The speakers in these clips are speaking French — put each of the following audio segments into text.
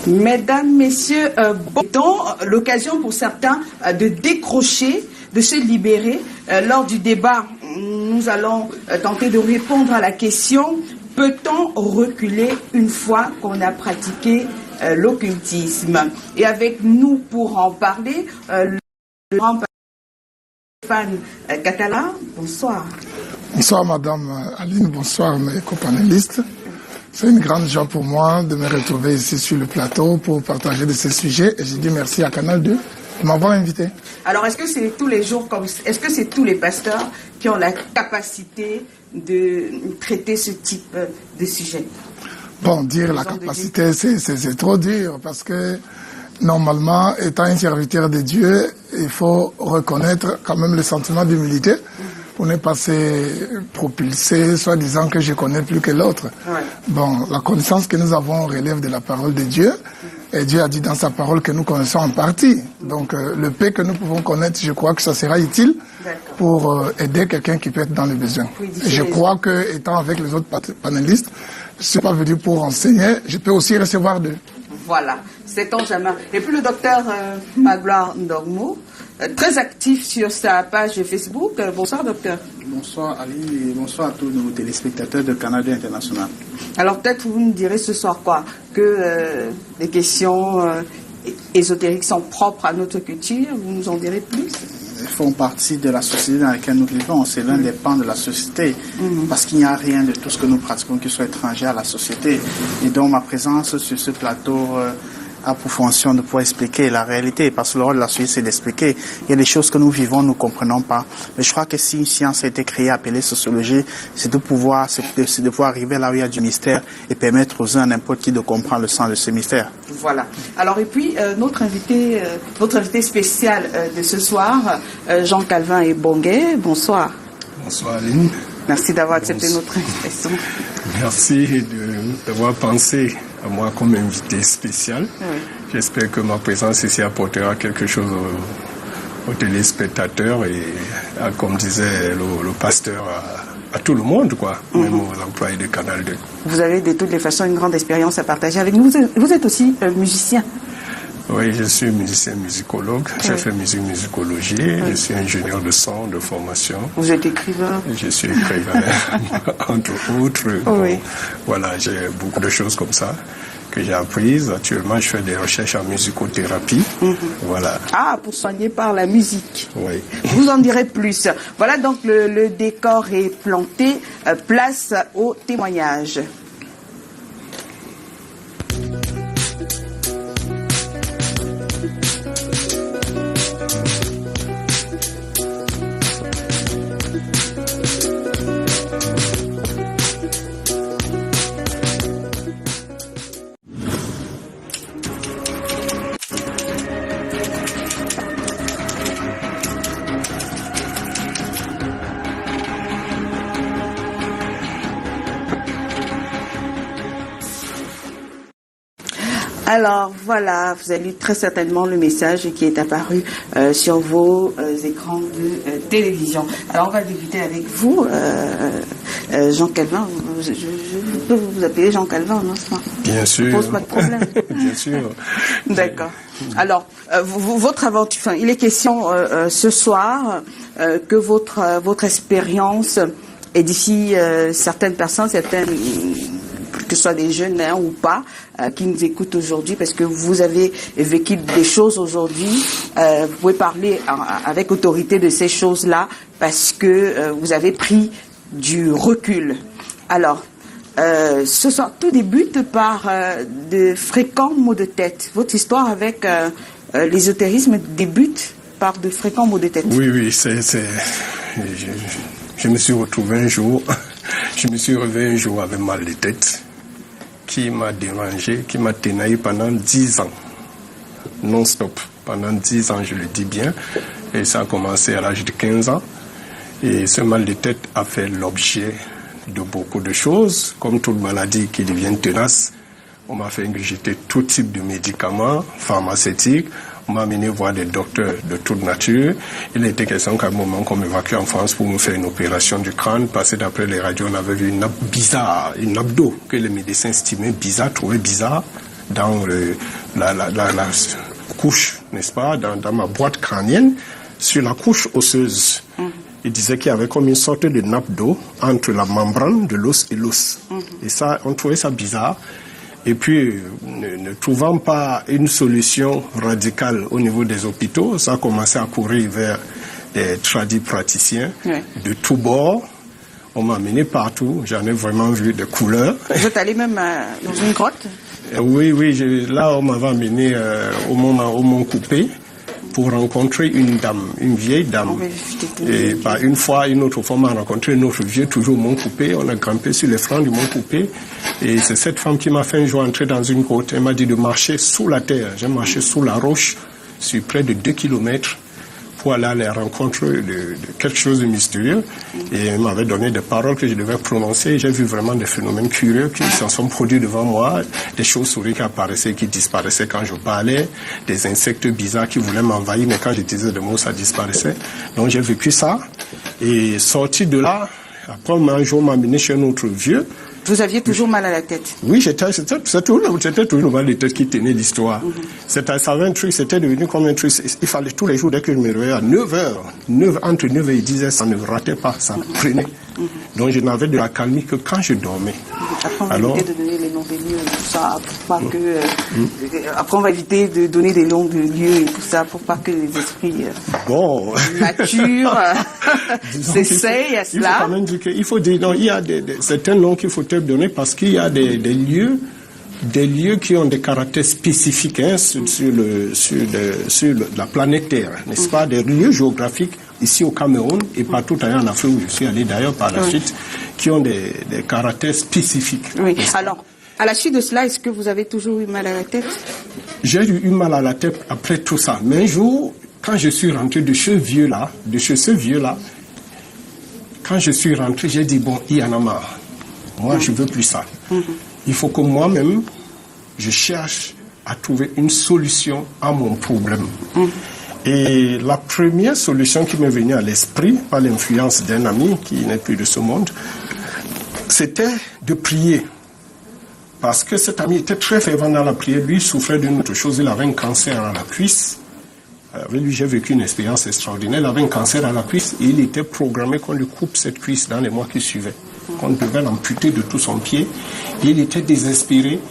Mesdames, Messieurs, l'occasion pour certains de décrocher, de se libérer. Lors du débat, nous allons tenter de répondre à la question: peut-on reculer une fois qu'on a pratiqué l'occultisme? Et avec nous pour en parler, le grand Stéphane Catala. Bonsoir. Bonsoir Madame Aline, bonsoir mes copanélistes. C'est une grande joie pour moi de me retrouver ici sur le plateau pour partager de ces sujets. Et je dis merci à Canal 2 de m'avoir invité. Alors, est-ce que c'est tous les jours comme ça? Est-ce que c'est tous les pasteurs qui ont la capacité de traiter ce type de sujet? Bon, dire la capacité, c'est trop dur parce que normalement, étant un serviteur de Dieu, il faut reconnaître quand même le sentiment d'humilité. On est passé propulsé, soit disant que je connais plus que l'autre. Ouais. Bon, la connaissance que nous avons relève de la parole de Dieu. Et Dieu a dit dans sa parole que nous connaissons en partie. Donc, le peu que nous pouvons connaître, je crois que ça sera utile pour aider quelqu'un qui peut être dans le besoin. Et je crois que, étant avec les autres panélistes, je ne suis pas venu pour enseigner, je peux aussi recevoir d'eux. Voilà, c'est ton jamais. Et puis le docteur Magloire Ndormo, très actif sur sa page Facebook. Bonsoir docteur. Bonsoir Ali et bonsoir à tous nos téléspectateurs de Canal 2 International. Alors peut-être vous nous direz ce soir quoi, que les questions ésotériques sont propres à notre culture, vous nous en direz plus? Ils font partie de la société dans laquelle nous vivons, c'est l'un des pans de la société, parce qu'il n'y a rien de tout ce que nous pratiquons qui soit étranger à la société. Et donc ma présence sur ce plateau a pour fonction de pouvoir expliquer la réalité, parce que le rôle de la société, c'est d'expliquer. Il y a des choses que nous vivons, nous ne comprenons pas. Mais je crois que si une science a été créée, appelée sociologie, c'est de pouvoir arriver là où il y a du mystère et permettre aux uns, n'importe qui, de comprendre le sens de ce mystère. Voilà. Alors, et puis, notre invité spécial de ce soir, Jean Calvin et Bonguet. Bonsoir. Bonsoir, Aline. Merci d'avoir accepté notre invitation. Merci d'avoir pensé à moi comme invité spécial. Oui. J'espère que ma présence ici apportera quelque chose aux téléspectateurs et, comme disait le pasteur, à tout le monde, quoi, même aux employés de Canal 2. Vous avez de toutes les façons une grande expérience à partager avec nous. Vous êtes aussi musicien. Oui, je suis musicien musicologue, j'ai fait musicologie, je suis ingénieur de son, de formation. Vous êtes écrivain? Je suis écrivain, entre autres. Oui. Bon, voilà, j'ai beaucoup de choses comme ça que j'ai apprises. Actuellement, je fais des recherches en musicothérapie. Voilà. Ah, pour soigner par la musique. Oui. Vous en direz plus. Voilà, donc le décor est planté. Place au témoignage. Alors voilà, vous avez lu très certainement le message qui est apparu sur vos écrans de télévision. Alors on va débuter avec vous, Jean Calvin. Je peux vous appeler Jean Calvin, non? Bien sûr. Ça pose pas de problème. Bien sûr. D'accord. Alors, votre aventure, enfin, il est question ce soir que votre expérience édifie certaines personnes, que ce soit des jeunes ou pas, qui nous écoutent aujourd'hui, parce que vous avez vécu des choses aujourd'hui. Vous pouvez parler avec autorité de ces choses-là, parce que vous avez pris du recul. Alors, ce soir, tout débute par de fréquents maux de tête. Votre histoire avec l'ésotérisme débute par de fréquents maux de tête. Oui, je me suis retrouvé un jour, je me suis réveillé un jour avec mal de tête, qui m'a dérangé, qui m'a tenaillé pendant 10 ans, non-stop, pendant 10 ans, je le dis bien, et ça a commencé à l'âge de 15 ans, et ce mal de tête a fait l'objet de beaucoup de choses, comme toute maladie qui devient tenace. On m'a fait ingurgiter tout type de médicaments pharmaceutiques, on m'a amené voir des docteurs de toute nature. Il a été question qu'à un moment qu'on m'évacue en France pour me faire une opération du crâne, parce que d'après les radios, on avait vu une nappe bizarre, une nappe d'eau que les médecins estimaient bizarre, trouvaient bizarre dans la couche, n'est-ce pas, dans ma boîte crânienne, sur la couche osseuse. Il disait qu'il y avait comme une sorte de nappe d'eau entre la membrane de l'os et l'os. Et ça, on trouvait ça bizarre. Et puis, ne trouvant pas une solution radicale au niveau des hôpitaux, ça a commencé à courir vers des tradis praticiens de tous bords. On m'a amené partout, j'en ai vraiment vu de couleurs. Vous êtes allé même dans une grotte? Oui, là on m'avait amené au Mont Coupé pour rencontrer une dame, une vieille dame. Et une autre fois, on m'a rencontré une autre vieille, toujours au Mont Coupé. On a grimpé sur les flancs du Mont Coupé. Et c'est cette femme qui m'a fait un jour entrer dans une grotte. Elle m'a dit de marcher sous la terre. J'ai marché sous la roche sur près de 2 kilomètres pour aller à la rencontre de quelque chose de mystérieux. Et elle m'avait donné des paroles que je devais prononcer. J'ai vu vraiment des phénomènes curieux qui s'en sont produits devant moi. Des chauves-souris qui apparaissaient, qui disparaissaient quand je parlais. Des insectes bizarres qui voulaient m'envahir, mais quand je disais des mots, ça disparaissait. Donc j'ai vécu ça. Et sorti de là, après un jour, on m'a amené chez un autre vieux. Vous aviez toujours mal à la tête? Oui, c'était toujours mal à la tête qui tenait l'histoire. Ça avait un truc, c'était devenu comme un truc. Il fallait tous les jours, dès que je me réveillais à 9h, entre 9h et 10h, ça ne ratait pas, ça prenait. Donc je n'avais de la calmie que quand je dormais. Après, on va éviter de donner les noms des lieux et tout ça, pour pas que... Après, on va éviter de donner des noms de lieux et tout ça, pour pas que les esprits matures s'essayent à cela. Il faut quand même dire qu'il faut dire, non, il y a certains noms qu'il faut te donner parce qu'il y a des lieux qui ont des caractères spécifiques sur la planète Terre, n'est-ce pas, des lieux géographiques ici au Cameroun et partout ailleurs en Afrique où je suis allé d'ailleurs par la suite, qui ont des caractères spécifiques. Oui, alors, à la suite de cela, est-ce que vous avez toujours eu mal à la tête? J'ai eu mal à la tête après tout ça. Mais un jour, quand je suis rentré de chez ce vieux-là, quand je suis rentré, j'ai dit, bon, il y en a marre. Moi, je ne veux plus ça. Il faut que moi-même, je cherche à trouver une solution à mon problème. Et la première solution qui m'est venue à l'esprit, par l'influence d'un ami qui n'est plus de ce monde, c'était de prier. Parce que cet ami était très fervent dans la prière. Lui souffrait d'une autre chose. Il avait un cancer à la cuisse. Avec lui, j'ai vécu une expérience extraordinaire. Il avait un cancer à la cuisse et il était programmé qu'on lui coupe cette cuisse dans les mois qui suivaient. Qu'on devait l'amputer de tout son pied. Et il était désespéré.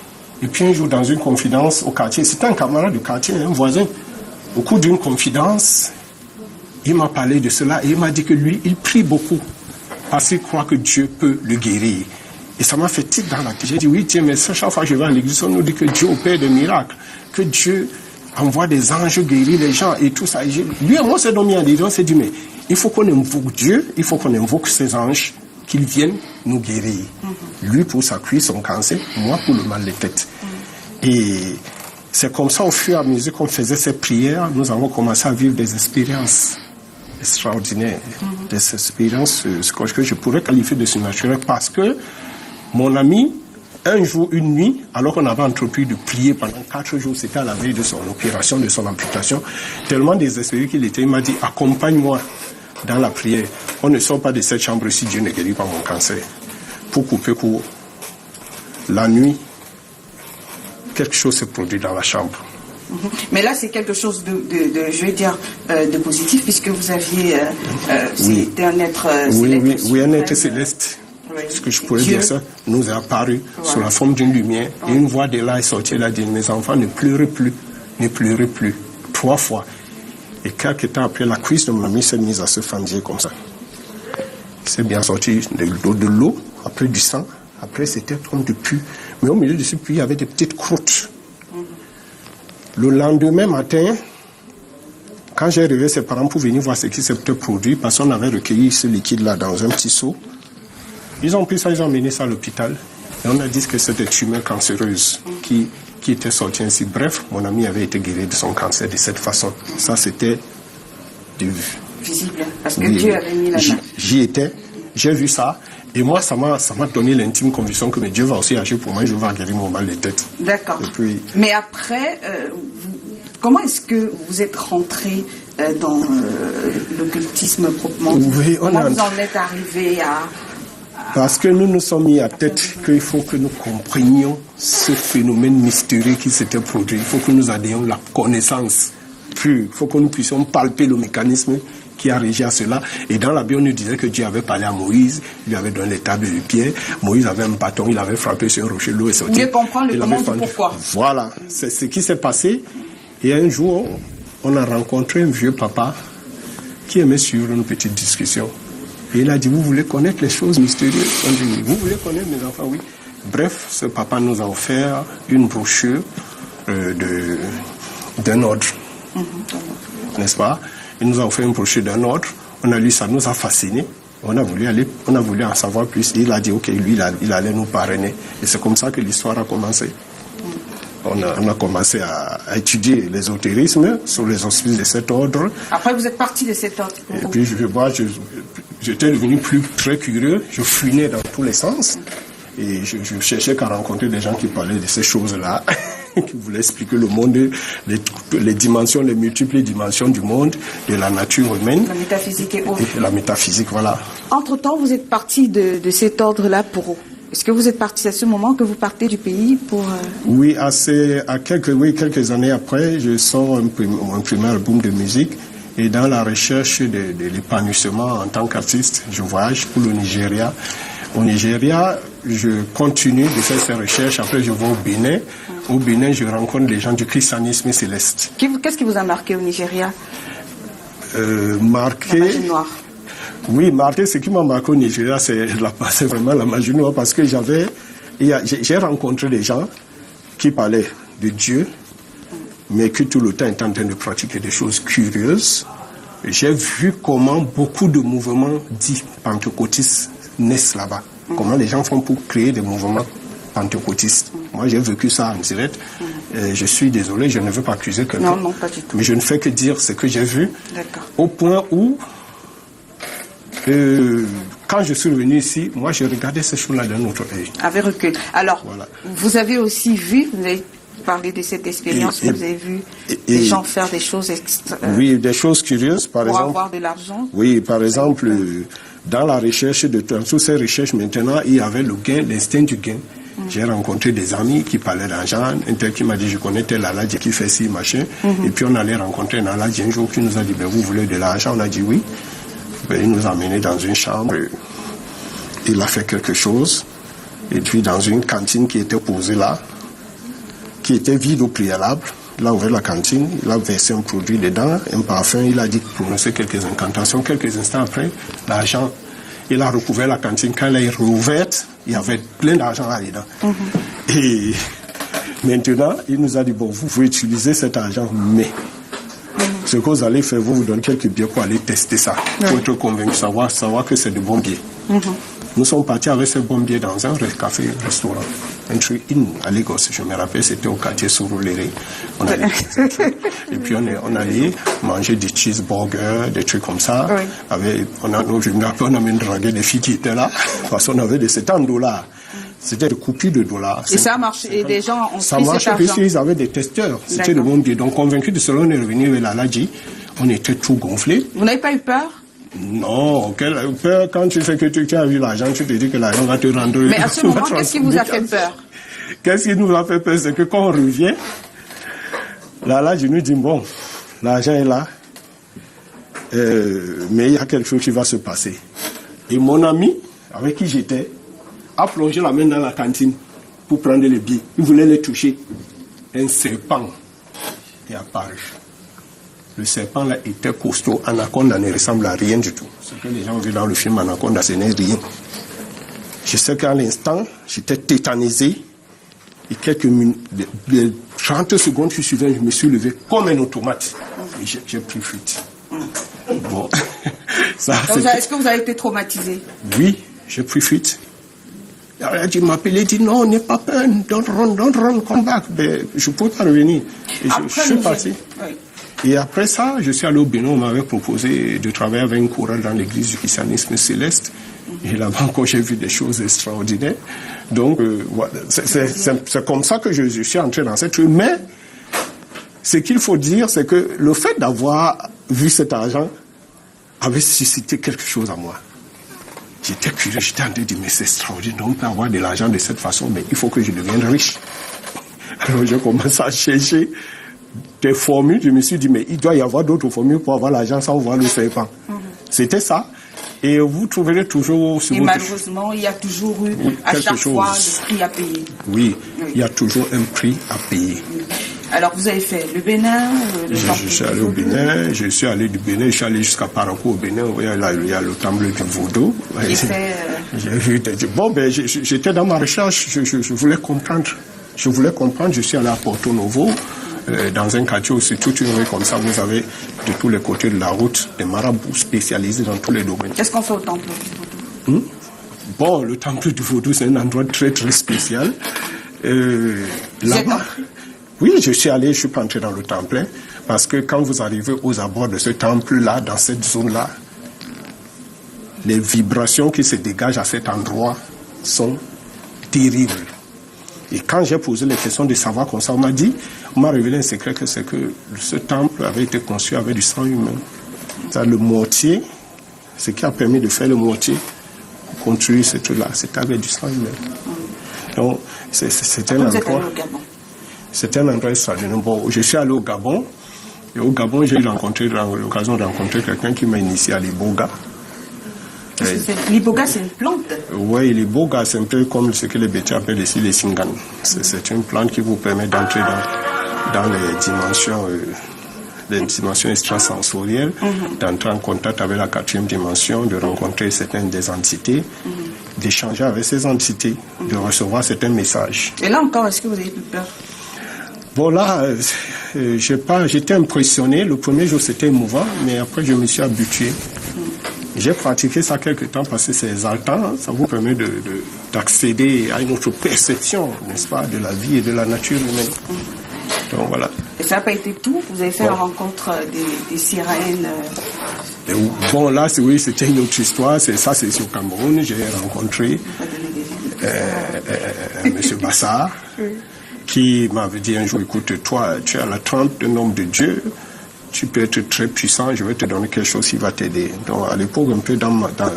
Et puis un jour, dans une confidence au quartier, c'était un camarade du quartier, un voisin. Au cours d'une confidence, il m'a parlé de cela et il m'a dit que lui, il prie beaucoup parce qu'il croit que Dieu peut le guérir. Et ça m'a fait tilt dans la tête. J'ai dit, oui, tiens, mais chaque fois que je vais à l'église, on nous dit que Dieu opère des miracles, que Dieu envoie des anges guérir les gens et tout ça. Et lui et moi, on s'est donné à l'idée, on s'est dit, mais il faut qu'on invoque Dieu, il faut qu'on invoque ces anges, qu'ils viennent nous guérir. Lui pour sa cuisse, son cancer, moi pour le mal de tête. Et c'est comme ça, au fur et à mesure qu'on faisait ces prières, nous avons commencé à vivre des expériences extraordinaires, des expériences que je pourrais qualifier de surnaturelles, parce que mon ami, un jour, une nuit, alors qu'on avait entrepris de prier pendant 4 jours, c'était à la veille de son opération, de son amputation, tellement désespéré qu'il était, il m'a dit, accompagne-moi dans la prière. On ne sort pas de cette chambre si Dieu ne guérit pas mon cancer. Pour couper court, la nuit, quelque chose s'est produit dans la chambre. Mais là, c'est quelque chose je vais dire, de positif, puisque vous aviez, c'était un être céleste. Oui, un être céleste. Ce que je pourrais dire, ça nous est apparu sous la forme d'une lumière. Et une voix de là est sortie, elle a dit, mes enfants, ne pleurez plus, ne pleurez plus. 3 fois. Et quelques temps après, la cuisse de mon ami s'est mise à se fendre comme ça. C'est bien sorti de l'eau, après du sang, après c'était comme du pu. Mais au milieu de ce puits, il y avait des petites croûtes. Le lendemain matin, quand j'ai réveillé ses parents pour venir voir ce qui s'était produit, parce qu'on avait recueilli ce liquide-là dans un petit seau, ils ont pris ça, ils ont emmené ça à l'hôpital. Et on a dit que c'était des tumeurs cancéreuses qui étaient sorties ainsi. Bref, mon ami avait été guéri de son cancer de cette façon. Ça, c'était visible, parce que Dieu avait mis la main. J'y étais, j'ai vu ça. Et moi, ça m'a donné l'intime conviction que Dieu va aussi agir pour moi, je vais guérir mon mal de tête. D'accord. Mais après, comment est-ce que vous êtes rentré dans l'occultisme proprement dit? Oui, comment vous en êtes arrivé Parce que nous nous sommes mis à tête qu'il faut que nous comprenions ce phénomène mystérieux qui s'était produit. Il faut que nous ayons la connaissance pure. Il faut que nous puissions palper le mécanisme qui a régi à cela. Et dans la Bible, on nous disait que Dieu avait parlé à Moïse, il lui avait donné les tables de pierre. Moïse avait un bâton, il avait frappé sur un rocher, l'eau est sortie. Mieux comprendre le comment du pourquoi. Voilà, c'est ce qui s'est passé. Et un jour, on a rencontré un vieux papa qui aimait suivre une petite discussion. Et il a dit, vous voulez connaître les choses mystérieuses? On dit, oui. Vous voulez connaître mes enfants? Oui. Bref, ce papa nous a offert une brochure d'un ordre. N'est-ce pas? Il nous a offert une brochure d'un ordre. On a lu ça, nous a fascinés. On a voulu en savoir plus. Et il a dit, ok, lui, il allait nous parrainer. Et c'est comme ça que l'histoire a commencé. On a commencé à étudier l'ésotérisme sous les auspices de cet ordre. Après, vous êtes parti de cet ordre. Et puis, j'étais devenu très curieux. Je fouinais dans tous les sens. Et je cherchais qu'à rencontrer des gens qui parlaient de ces choses-là, qui voulaient expliquer le monde, les dimensions, les multiples dimensions du monde, de la nature humaine. La métaphysique et autres. Et la métaphysique, voilà. Entre-temps, vous êtes parti de cet ordre-là pour... Est-ce que vous êtes parti à ce moment que vous partez du pays pour... Oui, quelques années après, je sors un premier album de musique. Et dans la recherche de l'épanouissement en tant qu'artiste, je voyage pour le Nigeria. Au Nigeria, je continue de faire ces recherches. Après, je vais au Bénin. Au Bénin, je rencontre des gens du christianisme céleste. Qu'est-ce qui vous a marqué au Nigeria? Marqué... La magie noire. Oui, marqué, ce qui m'a marqué au Nigeria, c'est vraiment la magie noire, parce que j'ai rencontré des gens qui parlaient de Dieu, mais qui tout le temps étaient en train de pratiquer des choses curieuses. J'ai vu comment beaucoup de mouvements dits pentecôtistes naissent là-bas. Comment les gens font pour créer des mouvements pentecôtistes. Moi, j'ai vécu ça en direct. Je suis désolé, je ne veux pas accuser quelqu'un. Non, pas du tout. Mais je ne fais que dire ce que j'ai vu. D'accord. Au point où... quand je suis revenu ici, moi, j'ai regardé ces choses-là d'un autre œil. Avec recul. Alors, voilà. Vous avez aussi vu, vous avez parlé de cette expérience, vous avez vu des gens faire des choses... oui, des choses curieuses, par exemple. Pour avoir de l'argent. Oui, par exemple, dans la recherche dans toutes ces recherches maintenant, il y avait le gain, l'instinct du gain. J'ai rencontré des amis qui parlaient d'argent, un tel qui m'a dit, je connais tel Aladji qui fait ci, machin. Et puis on allait rencontrer un Aladji un jour qui nous a dit, vous voulez de l'argent? On a dit oui. Il nous a menés dans une chambre, il a fait quelque chose, et puis dans une cantine qui était posée là, qui était vide au préalable, il a ouvert la cantine, il a versé un produit dedans, un parfum, il a dit prononcer quelques incantations. Quelques instants après, l'argent, il a recouvert la cantine. Quand elle est rouverte, il y avait plein d'argent là-dedans. Et maintenant, il nous a dit, bon, vous pouvez utiliser cet argent, mais... ce que vous allez faire, vous donne quelques billets pour aller tester ça, pour être convaincu, savoir que c'est de bons billets. Nous sommes partis avec ces bons billets dans un café-restaurant, un truc à Lagos, je me rappelle, c'était au quartier Surulere. Et puis on allait manger des cheeseburgers, des trucs comme ça. Oui. Je me rappelle, on a même dragué des filles qui étaient là, parce qu'on avait des $7. C'était des coupures de dollars. Et ça a marché, et des gens ont pris cet argent. Ça marchait, puisqu'ils avaient des testeurs. C'était de bons billets. Donc, convaincus de cela, on est revenu avec l'Aladji. On était tout gonflés. Vous n'avez pas eu peur? Non, quelle peur quand tu sais que tu as vu l'argent, tu te dis que l'argent va te rendre... Mais à ce moment, qu'est-ce qui vous a fait peur? Qu'est-ce qui nous a fait peur? C'est que quand on revient, l'Aladji nous dit, bon, l'argent est là, mais il y a quelque chose qui va se passer. Et mon ami, avec qui j'étais, a plongé la main dans la cantine pour prendre les billets. Il voulait les toucher. Un serpent est apparu. Le serpent là était costaud. Anaconda ne ressemble à rien du tout. Ce que les gens ont vu dans le film Anaconda, ce n'est rien. Je sais qu'à l'instant, j'étais tétanisé. Et quelques minutes, 30 secondes, je me suis levé comme un automate. Et j'ai pris fuite. Bon. Est-ce que vous avez été traumatisé? Oui, j'ai pris fuite. Il m'a appelé, il dit non, n'aie pas peur, don't run, come back. Mais je ne pouvais pas revenir. Et je suis parti. Oui. Et après ça, je suis allé au Bénin, on m'avait proposé de travailler avec un coureur dans l'église du christianisme céleste. Et là-bas encore, j'ai vu des choses extraordinaires. Donc, voilà, c'est comme ça que je suis entré dans cette chose. Mais, ce qu'il faut dire, c'est que le fait d'avoir vu cet argent avait suscité quelque chose à moi. J'étais curieux, j'étais en train de dire, mais c'est extraordinaire, on peut avoir de l'argent de cette façon, mais il faut que je devienne riche. Alors j'ai commencé à chercher des formules, je me suis dit, mais il doit y avoir d'autres formules pour avoir l'argent sans voir le serpent. C'était ça. Et vous trouverez toujours... Et malheureusement, il y a toujours eu, à chaque fois, le prix à payer. Oui, il y a toujours un prix à payer. Alors, vous avez fait le Bénin, je suis allé au Bénin, je suis allé du Bénin, je suis allé jusqu'à Parakou au Bénin, où il y a le temple du Vaudou. J'ai vu bon, ben, j'étais dans ma recherche, je voulais comprendre. Je suis allé à Porto Novo, dans un quartier où c'est toute une rue comme ça, vous avez de tous les côtés de la route des marabouts spécialisés dans tous les domaines. Qu'est-ce qu'on fait au temple du Vaudou? Bon, le temple du Vaudou, c'est un endroit très très spécial. Là-bas, oui, je suis pas entré dans le temple, parce que quand vous arrivez aux abords de ce temple-là, dans cette zone-là, les vibrations qui se dégagent à cet endroit sont terribles. Et quand j'ai posé les questions de savoir comme ça, on m'a révélé un secret, que c'est que ce temple avait été conçu avec du sang humain. Le mortier, ce qui a permis de faire le mortier, construire ce truc-là, c'était avec du sang humain. Donc, c'est un endroit... C'était un endroit extraordinaire. Bon, je suis allé au Gabon, et au Gabon, j'ai eu l'occasion de rencontrer quelqu'un qui m'a initié à l'iboga. L'iboga, c'est une plante? Oui, l'iboga, c'est un peu comme ce que les bêtiers appellent ici les singan. C'est une plante qui vous permet d'entrer dans les dimensions extrasensorielles, d'entrer en contact avec la 4e dimension, de rencontrer certaines des entités, d'échanger avec ces entités, de recevoir certains messages. Et là encore, est-ce que vous avez plus peur? Bon, là, j'étais impressionné. Le premier jour, c'était émouvant, mais après, je me suis habitué. J'ai pratiqué ça quelques temps parce que c'est exaltant. Ça vous permet d'accéder à une autre perception, n'est-ce pas, de la vie et de la nature humaine. Donc, voilà. Et ça n'a pas été tout? Vous avez fait la rencontre des sirènes? Bon, là, oui, c'était une autre histoire. C'est au Cameroun. J'ai rencontré M. Bassar, qui m'avait dit un jour, écoute, toi, tu es à la trempe d'un homme de Dieu, tu peux être très puissant, je vais te donner quelque chose qui va t'aider. Donc à l'époque, un peu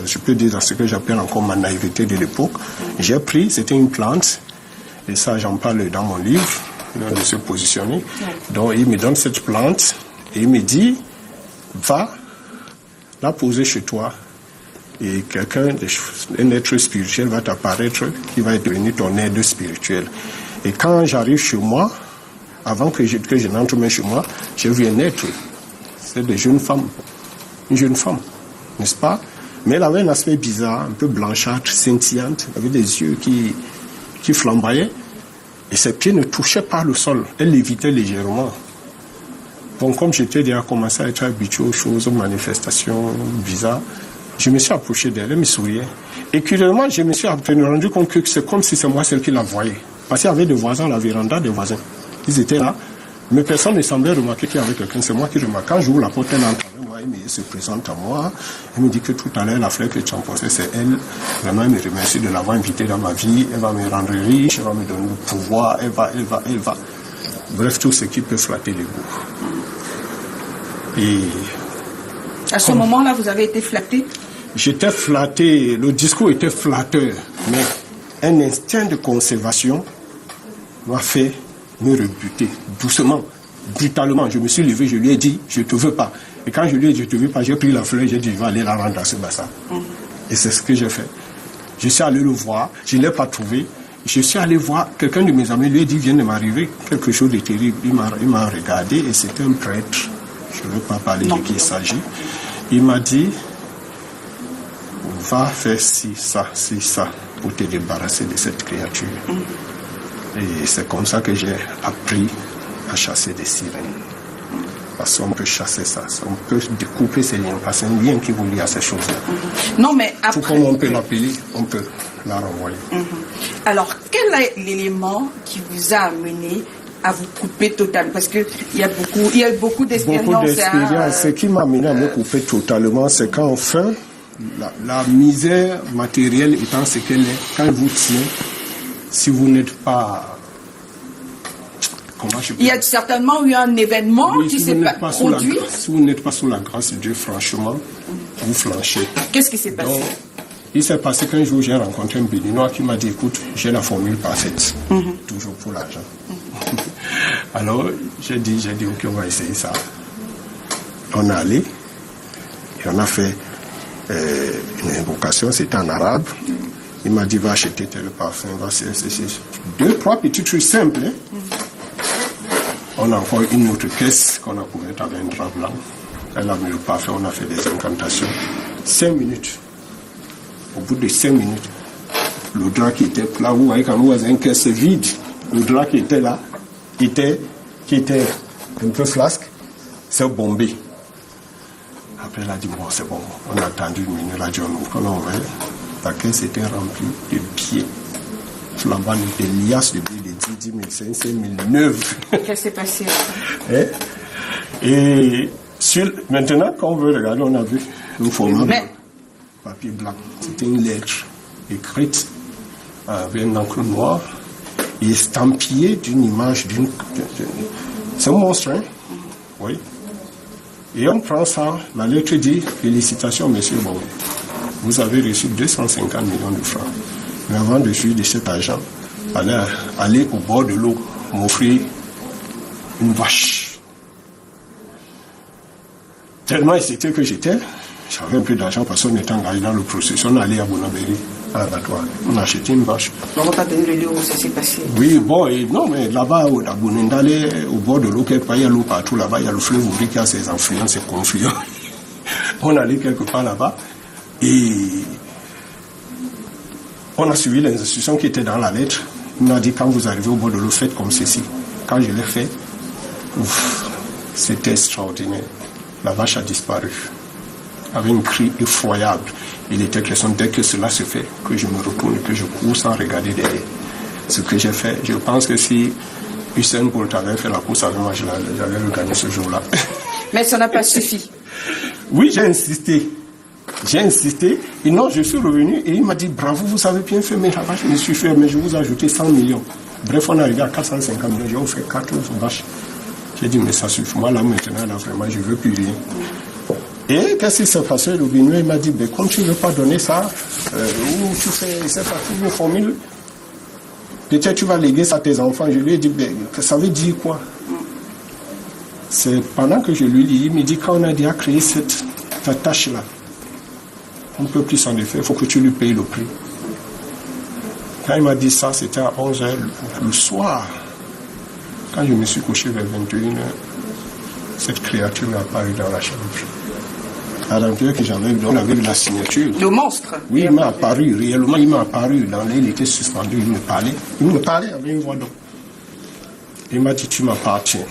je peux dire dans ce que j'appelle encore ma naïveté de l'époque, j'ai pris, c'était une plante, et ça j'en parle dans mon livre, de se positionner. Donc il me donne cette plante, et il me dit, va la poser chez toi, et un être spirituel va t'apparaître, qui va devenir ton aide spirituelle. Et quand j'arrive chez moi, avant que je n'entre même chez moi, j'ai vu un être. C'est une jeune femme, n'est-ce pas? Mais elle avait un aspect bizarre, un peu blanchâtre, scintillante, avec des yeux qui flamboyaient. Et ses pieds ne touchaient pas le sol. Elle lévitait légèrement. Donc comme j'étais déjà commencé à être habitué aux choses, aux manifestations bizarres, je me suis approché d'elle, elle me souriait. Et curieusement, je me suis rendu compte que c'est comme si c'est moi celle qui la voyait. Parce qu'il y avait des voisins, la véranda des voisins. Ils étaient là, mais personne ne semblait remarquer qu'il y avait quelqu'un. C'est moi qui remarque. Quand j'ouvre la porte, elle entre avec moi, elle se présente à moi. Elle me dit que tout à l'heure, la fleur que tu as posée, c'est elle. Vraiment, elle me remercie de l'avoir invitée dans ma vie. Elle va me rendre riche, elle va me donner le pouvoir, elle va. Bref, tout ce qui peut flatter l'ego. Et à ce moment-là, vous avez été flatté? J'étais flatté, le discours était flatteur, mais un instinct de conservation m'a fait me rebuter doucement, brutalement. Je me suis levé, je lui ai dit, je ne te veux pas. Et quand je lui ai dit, je ne te veux pas, j'ai pris la fleur, j'ai dit, je vais aller la rendre à ce bassin. Et c'est ce que j'ai fait. Je suis allé le voir, je ne l'ai pas trouvé. Je suis allé voir, quelqu'un de mes amis lui a dit, vient de m'arriver quelque chose de terrible. Il m'a regardé et c'était un prêtre. Je ne veux pas parler de qui il s'agit. Il m'a dit, va faire ci, ça, pour te débarrasser de cette créature. Et c'est comme ça que j'ai appris à chasser des sirènes. Parce qu'on peut chasser ça, on peut découper ces liens, parce que c'est un lien qui vous lie à ces choses-là. Non, mais après... Tout comme on peut l'appeler, on peut la renvoyer. Alors, quel est l'élément qui vous a amené à vous couper totalement? Parce qu'il y a beaucoup d'expériences. Beaucoup d'expériences. Ce qui m'a amené à me couper totalement, c'est quand enfin, la misère matérielle étant ce qu'elle est, quand elle vous tient, si vous n'êtes pas... Il y a certainement eu un événement qui s'est produit. Si vous n'êtes pas sous la grâce de Dieu, franchement, vous flanchez. Qu'est-ce qui s'est passé? Il s'est passé qu'un jour, j'ai rencontré un Béninois qui m'a dit, écoute, j'ai la formule parfaite, toujours pour l'argent. Alors, j'ai dit, ok, on va essayer ça. On est allé, et on a fait une invocation, c'était en arabe. Il m'a dit, va acheter tel parfum, c'est 2-3 petits trucs simples. Hein. On a encore une autre caisse qu'on a couverte avec un drap blanc. Elle a mis le parfum, on a fait des incantations. 5 minutes. Au bout de 5 minutes, le drap qui était là, vous voyez quand vous avez une caisse vide, le drap qui était là, qui était un peu flasque, c'est bombé. Après, elle a dit, bon, c'est bon. On a attendu une minute, elle a dit, on ouvre. La caisse était remplie de billets. Flambant, des liasses de billets de 10 000, 5 000, 9 000. Qu'est-ce qui s'est passé? Et maintenant, quand on veut regarder, on a vu un format blanc, papier blanc. C'était une lettre écrite avec un encre noire et estampillée d'une image d'une... C'est un monstre, hein? Oui. Et on prend ça, la lettre dit, félicitations, monsieur Bon. Vous avez reçu 250 millions de francs. Mais avant de suivre de cet argent, aller au bord de l'eau, m'offrir une vache. Tellement excité que j'étais, j'avais un peu d'argent parce qu'on était engagé dans le processus. On allait à Bonabéry, à l'abattoir. On a acheté une vache. Donc on t'a donné le lieu où ça s'est passé? Oui, bon, et non, mais là-bas, à Bonendale, au bord de l'eau, quelque part, il y a l'eau partout là-bas, il y a le fleuve Ouvri qui a ses influences, ses conflits. On allait quelque part là-bas et on a suivi les instructions qui étaient dans la lettre. Il m'a dit, quand vous arrivez au bord de l'eau, faites comme ceci. Quand je l'ai fait, c'était extraordinaire. La vache a disparu. Avec un cri effroyable. Il était question, dès que cela se fait, que je me retourne, que je cours sans regarder derrière. Ce que j'ai fait, je pense que si Usain Bolt avait fait la course avec moi, j'allais le gagner ce jour-là. Mais ça n'a pas suffi. Oui, j'ai insisté. Et non, je suis revenu et il m'a dit, bravo, vous avez bien fait, mais la vache, je me suis fait, mais je vous ai ajouté 100 millions. Bref, on est arrivé à 450 millions, j'ai offert 4 vaches. J'ai dit, mais ça suffit. Moi, là, maintenant, là, vraiment, je ne veux plus rien. Et qu'est-ce qui s'est passé? Le Béninois, il m'a dit, ben, comme tu ne veux pas donner ça, ou tu fais, c'est parti une formule, peut-être tu vas léguer ça à tes enfants. Je lui ai dit, ben, ça veut dire quoi? C'est pendant que je lui dis, il me dit, quand on a déjà créé cette tâche-là, on ne peut plus s'en défaire, il faut que tu lui payes le prix. Quand il m'a dit ça, c'était à 11h le soir. Quand je me suis couché vers 21h, cette créature est apparue dans la chambre. À l'intérieur que j'avais, on avait vu la signature. Le monstre? Oui, il m'a apparu, réellement, il m'a apparu. Dans l'air, il était suspendu, il me parlait avec une voix d'homme. Il m'a dit, tu m'appartiens.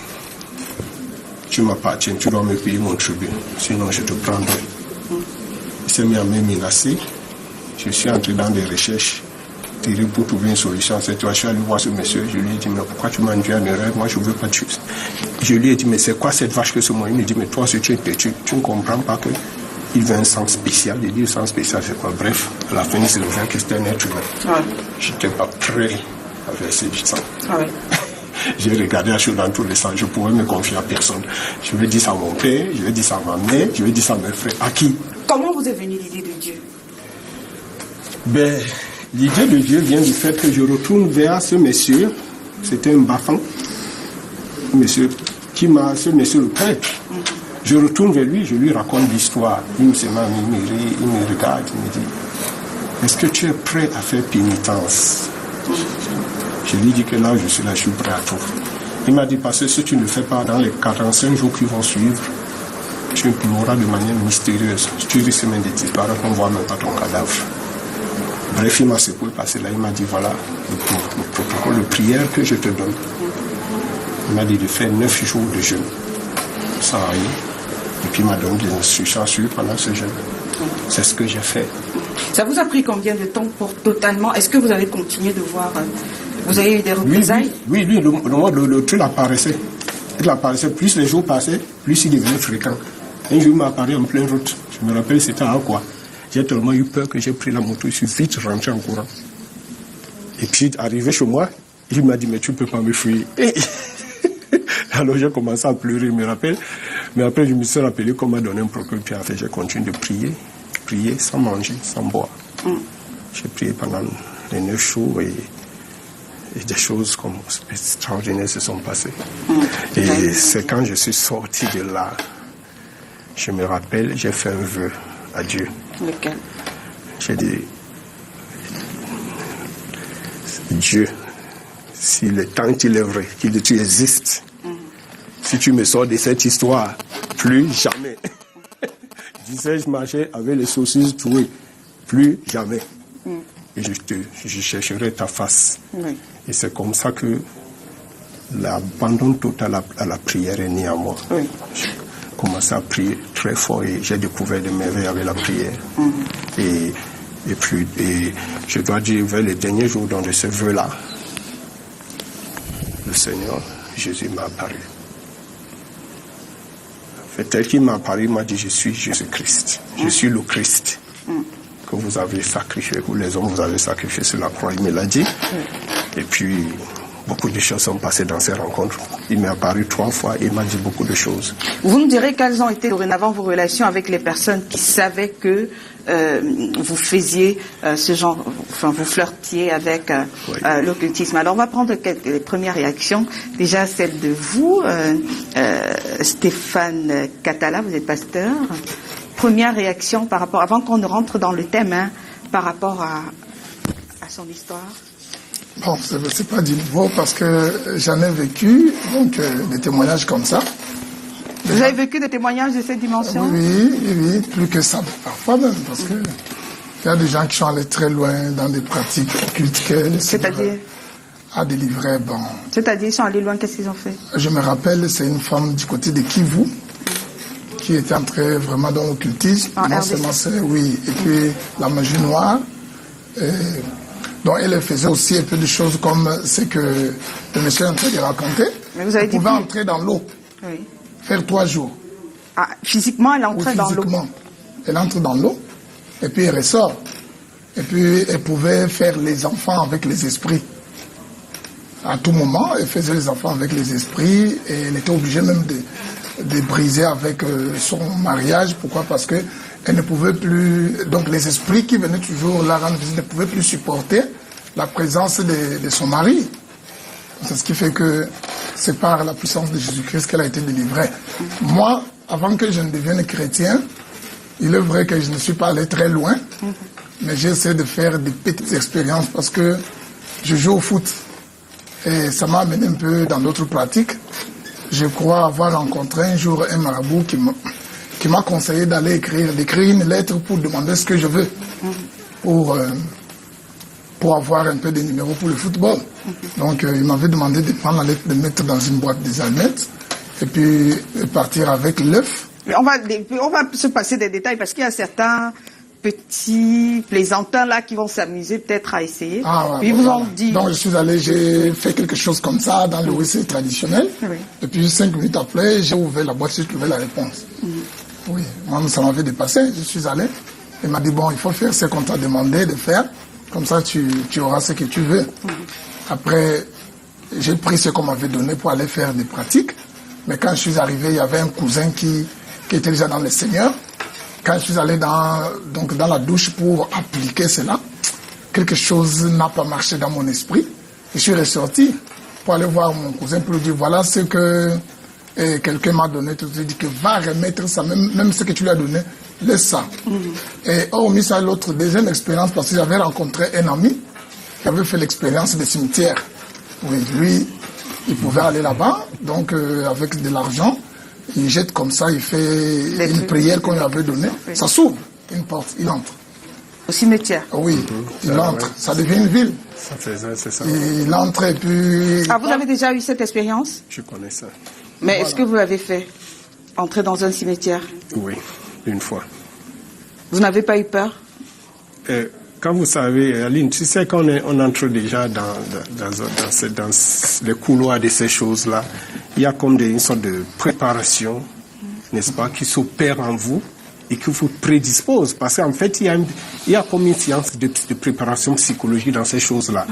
Tu m'appartiens, tu dois me payer mon tribut, sinon je te prendrai. Il s'est mis à me menacer. Je suis entré dans des recherches terribles pour trouver une solution. Cette fois, je suis allé voir ce monsieur. Je lui ai dit, mais pourquoi tu m'as induit en erreur? Moi, je ne veux pas tuer. Je lui ai dit, mais c'est quoi cette vache que ce moi? Il me dit, mais toi, si tu es têtu, tu ne comprends pas qu'il veut un sang spécial. Il dit, le sang spécial, c'est quoi? Bref, à la fin, il se révèle que c'était un être humain. Ouais. Je n'étais pas prêt à verser du sang. Ouais. J'ai regardé la chose dans tous les sens. Je ne pouvais me confier à personne. Je vais dire ça à mon père, je vais dire ça à ma mère, je vais dire ça à mes frères. À qui? Comment vous est venue l'idée de Dieu? Ben, l'idée de Dieu vient du fait que je retourne vers ce monsieur. C'était un bafan. Monsieur le prêtre. Je retourne vers lui, je lui raconte l'histoire. Il me regarde, il me dit, est-ce que tu es prêt à faire pénitence? Je lui dis que là, je suis prêt à tout. Il m'a dit, parce que si tu ne le fais pas dans les 45 jours qui vont suivre, tu mourras de manière mystérieuse. Si tu risques même de disparaître, on ne voit même pas ton cadavre. Bref, il m'a secoué parce que là, il m'a dit, voilà le protocole de prière que je te donne. Il m'a dit de faire 9 jours de jeûne, sans rien. Et puis il m'a donné des instructions à suivre pendant ce jeûne. C'est ce que j'ai fait. Ça vous a pris combien de temps pour totalement... Est-ce que vous avez continué de voir... Vous avez eu des représailles? Oui, le truc apparaissait. Il apparaissait. Plus les jours passaient, plus il devenait fréquent. Un jour, il m'a apparu en pleine route. Je me rappelle, c'était à quoi. J'ai tellement eu peur que j'ai pris la moto, je suis vite rentré en courant. Et puis, arrivé chez moi, il m'a dit, mais tu ne peux pas me fuir. Alors, j'ai commencé à pleurer, je me rappelle. Mais après, je me suis rappelé qu'on m'a donné un procure, puis après, j'ai continué de prier sans manger, sans boire. J'ai prié pendant les 9 jours et des choses comme extraordinaires se sont passées. Et c'est quand je suis sorti de là, je me rappelle, j'ai fait un vœu à Dieu. Lequel? J'ai dit, Dieu, si le temps qu'il est vrai, que tu existes, si tu me sors de cette histoire, plus jamais. Je disais, je marchais avec les saucisses trouées, plus jamais. Et je chercherai ta face. Oui. Et c'est comme ça que l'abandon total à la prière est né à moi. Oui. J'ai commencé à prier très fort et j'ai découvert des merveilles avec la prière. Et je dois dire, vers les derniers jours de ce vœu-là, le Seigneur, Jésus m'a apparu. Tel qu'il m'a apparu, il m'a dit, je suis Jésus-Christ. Je suis le Christ que vous avez sacrifié, que les hommes vous avez sacrifié sur la croix. Il me l'a dit. Et puis, beaucoup de choses sont passées dans ces rencontres. Il m'est apparu 3 fois et il m'a dit beaucoup de choses. Vous me direz quelles ont été dorénavant vos relations avec les personnes qui savaient que vous faisiez ce genre, enfin vous flirtiez avec l'occultisme. Alors on va prendre les premières réactions. Déjà celle de vous, Stéphane Catala, vous êtes pasteur. Première réaction par rapport, avant qu'on ne rentre dans le thème, par rapport à son histoire. Bon, c'est pas du nouveau parce que j'en ai vécu, donc des témoignages comme ça. Vous avez vécu des témoignages de cette dimension? Oui, plus que ça, parfois même, parce que il y a des gens qui sont allés très loin dans des pratiques occultes que c'est-à-dire à délivrer, bon. C'est-à-dire, ils sont allés loin, qu'est-ce qu'ils ont fait? Je me rappelle, c'est une femme du côté de Kivu qui était entrée vraiment dans l'occultisme. Non seulement c'est, oui, et puis la magie noire. Donc elle faisait aussi un peu de choses comme ce que le monsieur est en train de raconter. Mais vous avez dit pouvait entrer dans l'eau, faire 3 jours. Ah, physiquement, elle entrait dans l'eau. Elle entre dans l'eau et puis elle ressort. Et puis elle pouvait faire les enfants avec les esprits. À tout moment, elle faisait les enfants avec les esprits et elle était obligée même de briser avec son mariage. Pourquoi? Parce que elle ne pouvait plus, donc les esprits qui venaient toujours la rendre visite ne pouvaient plus supporter la présence de son mari. C'est ce qui fait que c'est par la puissance de Jésus-Christ qu'elle a été délivrée. Moi, avant que je ne devienne chrétien, il est vrai que je ne suis pas allé très loin, mais j'ai essayé de faire des petites expériences parce que je joue au foot. Et ça m'a amené un peu dans d'autres pratiques. Je crois avoir rencontré un jour un marabout qui m'a conseillé d'écrire une lettre pour demander ce que je veux, pour avoir un peu de numéros pour le football. Donc il m'avait demandé de prendre la lettre, de mettre dans une boîte des allumettes, et puis partir avec l'œuf. On va se passer des détails parce qu'il y a certains petits plaisantins là qui vont s'amuser peut-être à essayer. Puis ils vous ont dit. Donc je suis allé, j'ai fait quelque chose comme ça dans le WC traditionnel. Oui. Et puis 5 minutes après, j'ai ouvert la boîte, j'ai trouvé la réponse. Oui, moi ça m'avait dépassé. Je suis allé. Il m'a dit bon, il faut faire ce qu'on t'a demandé de faire. Comme ça, tu auras ce que tu veux. Après, j'ai pris ce qu'on m'avait donné pour aller faire des pratiques. Mais quand je suis arrivé, il y avait un cousin qui était déjà dans le Seigneur. Quand je suis allé dans la douche pour appliquer cela, quelque chose n'a pas marché dans mon esprit. Je suis ressorti pour aller voir mon cousin pour lui dire voilà ce que quelqu'un m'a donné. Tu te dis que va remettre ça, même ce que tu lui as donné, laisse ça. Et hormis ça, l'autre deuxième expérience, parce que j'avais rencontré un ami qui avait fait l'expérience des cimetières. Oui, lui, il pouvait aller là-bas, donc avec de l'argent. Il jette comme ça, il fait une prière qu'on lui avait donnée. Oui. Ça s'ouvre, une porte, il entre. Au cimetière? Oui, il entre. Ça devient une ville. C'est ça. Il entre et puis... Ah, vous avez déjà eu cette expérience? Je connais ça. Mais voilà. Est-ce que vous l'avez fait? Entrer dans un cimetière? Oui, une fois. Vous n'avez pas eu peur? Quand vous savez, Aline, tu sais qu'on entre déjà dans les couloirs de ces choses-là, il y a comme une sorte de préparation, n'est-ce pas, qui s'opère en vous et qui vous prédispose. Parce qu'en fait, il y a comme une séance de préparation psychologique dans ces choses-là.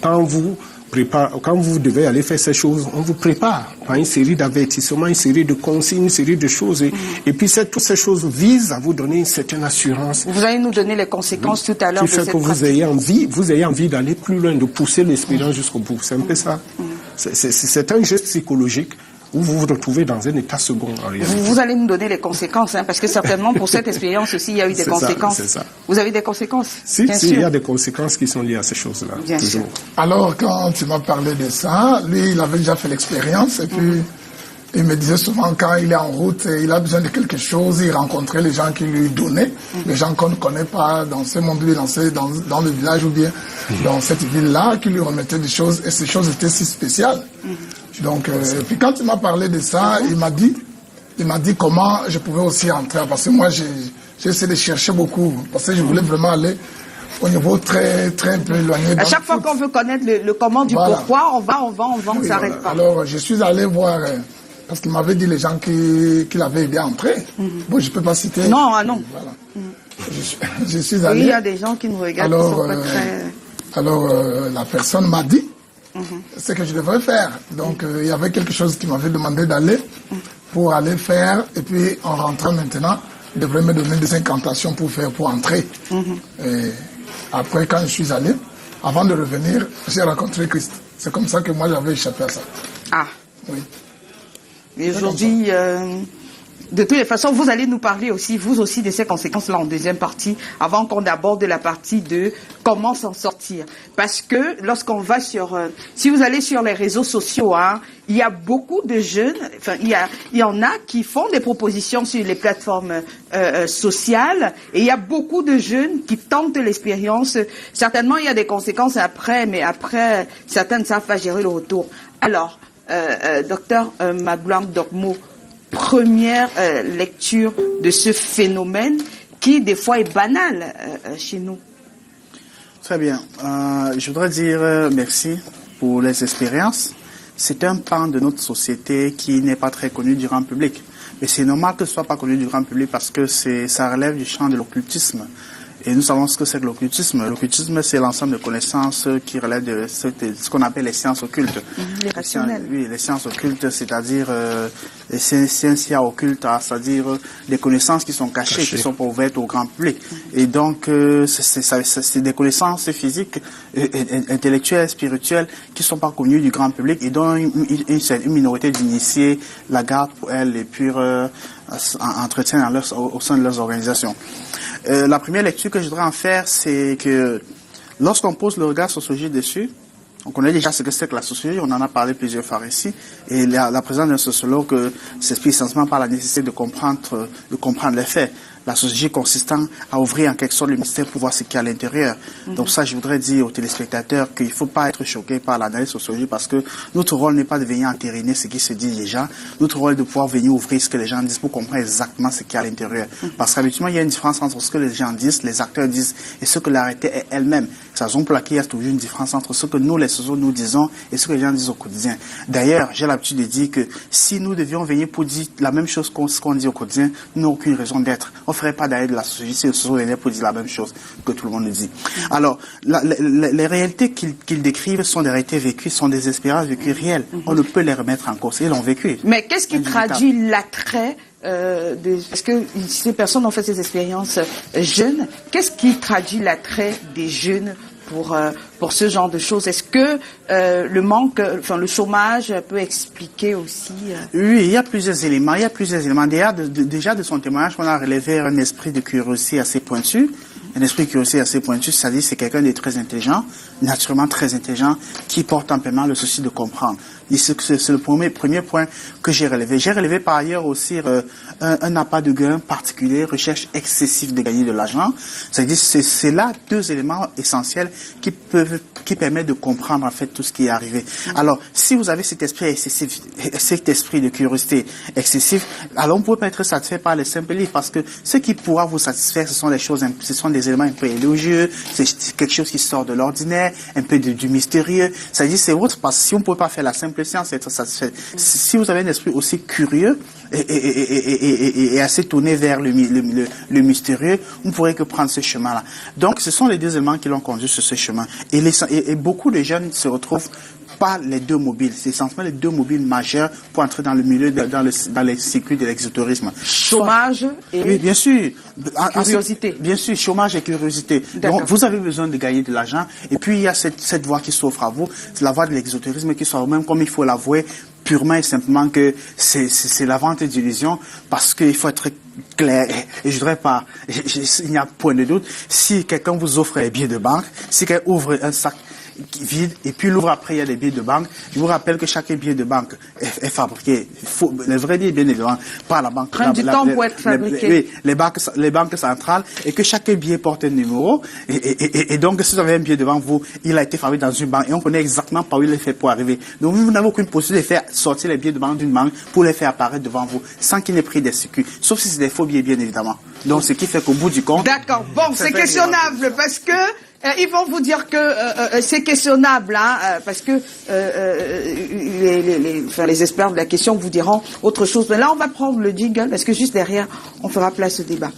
Quand vous prépare, quand vous devez aller faire ces choses, on vous prépare par une série d'avertissements, une série de consignes, une série de choses. Et puis toutes ces choses visent à vous donner une certaine assurance. Vous allez nous donner les conséquences tout à l'heure de cette pratique. Qui fait que vous ayez envie d'aller plus loin, de pousser l'expérience jusqu'au bout. C'est un peu ça. C'est un geste psychologique où vous vous retrouvez dans un état second. Vous allez nous donner les conséquences, parce que certainement pour cette expérience aussi, il y a eu des conséquences. C'est ça. Vous avez des conséquences? Si, il y a des conséquences qui sont liées à ces choses-là. Bien sûr. Alors, quand tu m'as parlé de ça, lui, il avait déjà fait l'expérience, et puis il me disait souvent, quand il est en route, il a besoin de quelque chose, il rencontrait les gens qui lui donnaient, les gens qu'on ne connaît pas dans ce monde, dans le village ou bien dans cette ville-là, qui lui remettaient des choses, et ces choses étaient si spéciales. Donc, puis quand il m'a parlé de ça, il m'a dit comment je pouvais aussi entrer, parce que moi, j'ai essayé de chercher beaucoup, parce que je voulais vraiment aller au niveau très un peu éloigné. À chaque fois qu'on veut connaître le comment du pourquoi, on ne s'arrête pas. Alors, je suis allé voir, parce qu'il m'avait dit les gens qui l'avaient aidé à entrer. Bon, je ne peux pas citer. Non, Voilà. Je suis allé. Oui, il y a des gens qui nous regardent qui sont pas très... Alors, la personne m'a dit ce que je devrais faire. Donc, il y avait quelque chose qui m'avait demandé d'aller pour aller faire. Et puis, en rentrant maintenant, il devrait me donner des incantations pour entrer. Et après, quand je suis allé, avant de revenir, j'ai rencontré Christ. C'est comme ça que moi, j'avais échappé à ça. Ah. Oui. Et aujourd'hui, de toutes les façons, vous allez nous parler aussi, vous aussi, de ces conséquences-là en deuxième partie, avant qu'on aborde la partie de comment s'en sortir. Parce que lorsqu'on va si vous allez sur les réseaux sociaux, il y a beaucoup de jeunes, enfin, il y en a qui font des propositions sur les plateformes sociales, et il y a beaucoup de jeunes qui tentent l'expérience. Certainement, il y a des conséquences après, mais après, certains ne savent pas gérer le retour. Alors, docteur Magloire Dokmo, première lecture de ce phénomène qui, des fois, est banal chez nous. Très bien. Je voudrais dire merci pour les expériences. C'est un pan de notre société qui n'est pas très connu du grand public. Mais c'est normal que ce ne soit pas connu du grand public parce que ça relève du champ de l'occultisme. Et nous savons ce que c'est que l'occultisme. L'occultisme, c'est l'ensemble de connaissances qui relèvent de ce qu'on appelle les sciences occultes. Les rationnels. Oui, les sciences occultes, c'est-à-dire les sciences occultes, c'est-à-dire des connaissances qui sont cachées, qui sont pas ouvertes au grand public. Et donc, c'est des connaissances physiques, intellectuelles, spirituelles, qui sont pas connues du grand public et dont une minorité d'initiés la gardent pour elles et puis entretiennent au sein de leurs organisations. La première lecture que je voudrais en faire, c'est que lorsqu'on pose le regard sociologique dessus, on connaît déjà ce que c'est que la sociologie, on en a parlé plusieurs fois ici, et la présence d'un sociologue s'explique essentiellement par la nécessité de comprendre les faits. La sociologie consistant à ouvrir en quelque sorte le mystère pour voir ce qu'il y a à l'intérieur. Donc ça, je voudrais dire aux téléspectateurs qu'il ne faut pas être choqué par l'analyse sociologique parce que notre rôle n'est pas de venir entériner ce qui se dit déjà. Notre rôle est de pouvoir venir ouvrir ce que les gens disent pour comprendre exactement ce qu'il y a à l'intérieur. Parce qu'habituellement, il y a une différence entre ce que les gens disent, les acteurs disent et ce que la réalité est elle-même. C'est la raison pour laquelle il y a toujours une différence entre ce que nous, les sociologues, nous disons et ce que les gens disent au quotidien. D'ailleurs, j'ai l'habitude de dire que si nous devions venir pour dire la même chose qu'on dit au quotidien, nous n'avons aucune raison d'être. On ne ferait pas d'ailleurs de la sociologie si le sociologue venait pour dire la même chose que tout le monde dit. Alors, les réalités qu'ils décrivent sont des réalités vécues, sont des expériences vécues réelles. On ne peut les remettre en cause. Ils l'ont vécu. Mais qu'est-ce qui traduit l'attrait parce que ces personnes ont fait ces expériences jeunes, qu'est-ce qui traduit l'attrait des jeunes pour ce genre de choses? Est-ce que le chômage peut expliquer aussi Oui, il y a plusieurs éléments. Déjà de son témoignage, on a relevé un esprit de curiosité assez pointu. Un esprit de curiosité assez pointu, c'est-à-dire c'est quelqu'un de très intelligent, naturellement très intelligent, qui porte amplement le souci de comprendre. C'est le premier point que j'ai relevé. J'ai relevé par ailleurs aussi un appât de gain particulier, recherche excessive de gagner de l'argent. C'est-à-dire c'est là deux éléments essentiels qui permettent de comprendre en fait tout ce qui est arrivé. Alors, si vous avez cet esprit excessif, cet esprit de curiosité excessif, alors on ne peut pas être satisfait par les simples livres parce que ce qui pourra vous satisfaire, ce sont des éléments un peu élogieux, c'est quelque chose qui sort de l'ordinaire, un peu du mystérieux. C'est-à-dire c'est autre parce que si on ne peut pas faire la simple science et être satisfait. Si vous avez un esprit aussi curieux et assez tourné vers le mystérieux, on ne pourrait que prendre ce chemin-là. Donc, ce sont les deux éléments qui l'ont conduit sur ce chemin. Et beaucoup de jeunes se retrouvent pas les deux mobiles. C'est essentiellement les deux mobiles majeurs pour entrer dans le milieu, dans les circuits de l'exotourisme. Chômage et oui, bien sûr. Curiosité. Bien sûr, chômage et curiosité. Donc, vous avez besoin de gagner de l'argent. Et puis, il y a cette voie qui s'offre à vous. C'est la voie de l'exotourisme qui soit, même comme il faut l'avouer, purement et simplement que c'est la vente d'illusions, parce qu'il faut être clair. Et je voudrais pas, il n'y a point de doute, si quelqu'un vous offre les billets de banque, si quelqu'un ouvre un sac vide et puis l'ouvre après il y a des billets de banque, je vous rappelle que chaque billet de banque est fabriqué. Les vrais billets, bien évidemment, par la banque. Prendre du temps pour être fabriqué. Les banques centrales, et que chaque billet porte un numéro. Et donc, si vous avez un billet devant vous, il a été fabriqué dans une banque et on connaît exactement par où il est fait pour arriver. Donc, vous n'avez aucune possibilité de faire sortir les billets de banque d'une banque pour les faire apparaître devant vous sans qu'il n'ait pris des circuits. Sauf si c'est des faux billets, bien évidemment. Donc, ce qui fait qu'au bout du compte. D'accord. Bon, c'est questionnable parce que ils vont vous dire que c'est questionnable, hein, parce que les experts de la question vous diront autre chose. Mais là, on va prendre le jingle parce que juste derrière, on fera place au débat.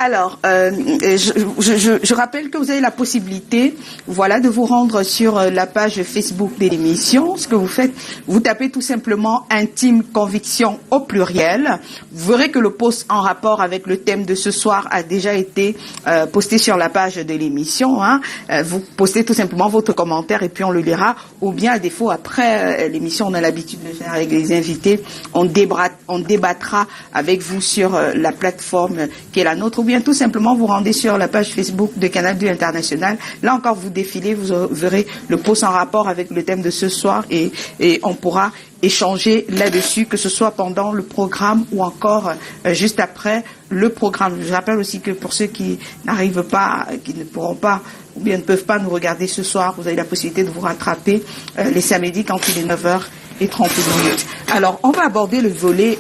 Alors, je rappelle que vous avez la possibilité, voilà, de vous rendre sur la page Facebook de l'émission. Ce que vous faites, vous tapez tout simplement Intime Conviction au pluriel. Vous verrez que le post en rapport avec le thème de ce soir a déjà été posté sur la page de l'émission. Hein. Vous postez tout simplement votre commentaire et puis on le lira. Ou bien, à défaut, après l'émission, on a l'habitude de faire avec les invités. On débattra avec vous sur la plateforme qui est la nôtre. Ou bien tout simplement vous rendez sur la page Facebook de Canal 2 International. Là encore vous défilez, vous verrez le post en rapport avec le thème de ce soir et on pourra échanger là-dessus, que ce soit pendant le programme ou encore juste après le programme. Je rappelle aussi que pour ceux qui n'arrivent pas, qui ne pourront pas ou bien ne peuvent pas nous regarder ce soir, vous avez la possibilité de vous rattraper les samedis quand il est 9h30. Alors on va aborder le volet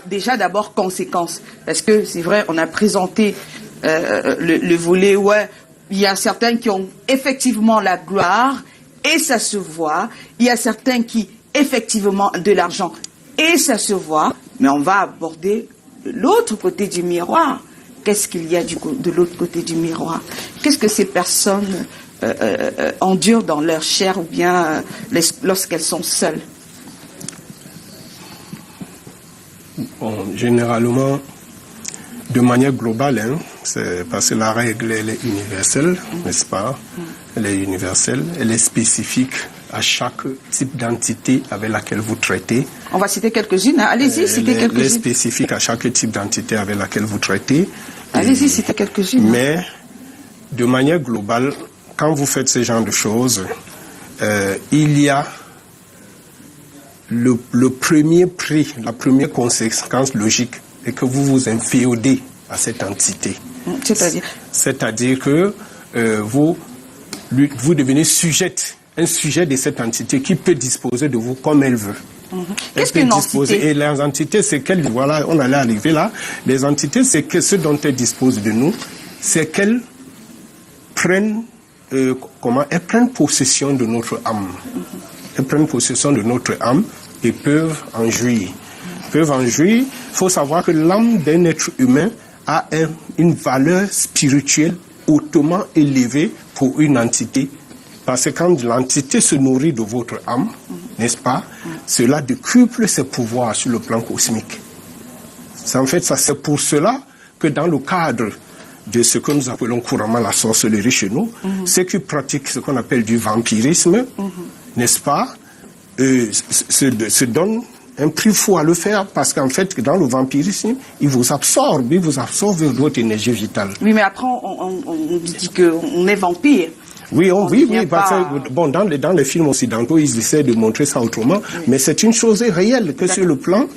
déjà d'abord conséquences, parce que c'est vrai, on a présenté le volet où il y a certains qui ont effectivement la gloire et ça se voit, il y a certains qui effectivement de l'argent et ça se voit, mais on va aborder l'autre côté du miroir. Qu'est-ce qu'il y a de l'autre côté du miroir? Qu'est-ce que ces personnes endurent dans leur chair ou bien lorsqu'elles sont seules? Bon, généralement, de manière globale, hein, c'est parce que la règle elle est universelle, n'est-ce pas? Elle est universelle, elle est spécifique à chaque type d'entité avec laquelle vous traitez. On va citer quelques-unes, hein. Allez-y, citez quelques-unes. Elle est spécifique à chaque type d'entité avec laquelle vous traitez. Allez-y, citez quelques-unes. Mais, de manière globale, quand vous faites ce genre de choses, il y a le premier prix, la première conséquence logique est que vous vous inféodez à cette entité. C'est-à-dire que vous devenez un sujet de cette entité qui peut disposer de vous comme elle veut. Qu'est-ce qu'une entité? Et les entités, c'est qu'elles, voilà, on allait arriver là. Les entités, c'est que ce dont elles disposent de nous, c'est qu'elles prennent, elles prennent possession de notre âme. Elles prennent possession de notre âme et peuvent en jouir. Il faut savoir que l'âme d'un être humain a une valeur spirituelle hautement élevée pour une entité. Parce que quand l'entité se nourrit de votre âme, n'est-ce pas, cela décuple ses pouvoirs sur le plan cosmique. C'est pour cela que dans le cadre de ce que nous appelons couramment la sorcellerie chez nous, ceux qui pratiquent ce qu'on appelle du vampirisme, n'est-ce pas, se donnent un prix fou à le faire parce qu'en fait, dans le vampirisme, il vous absorbe votre énergie vitale. Oui, mais après, on dit qu'on est vampire. Oui, parce que, bon, dans les films occidentaux, ils essaient de montrer ça autrement, mais c'est une chose réelle que sur le plan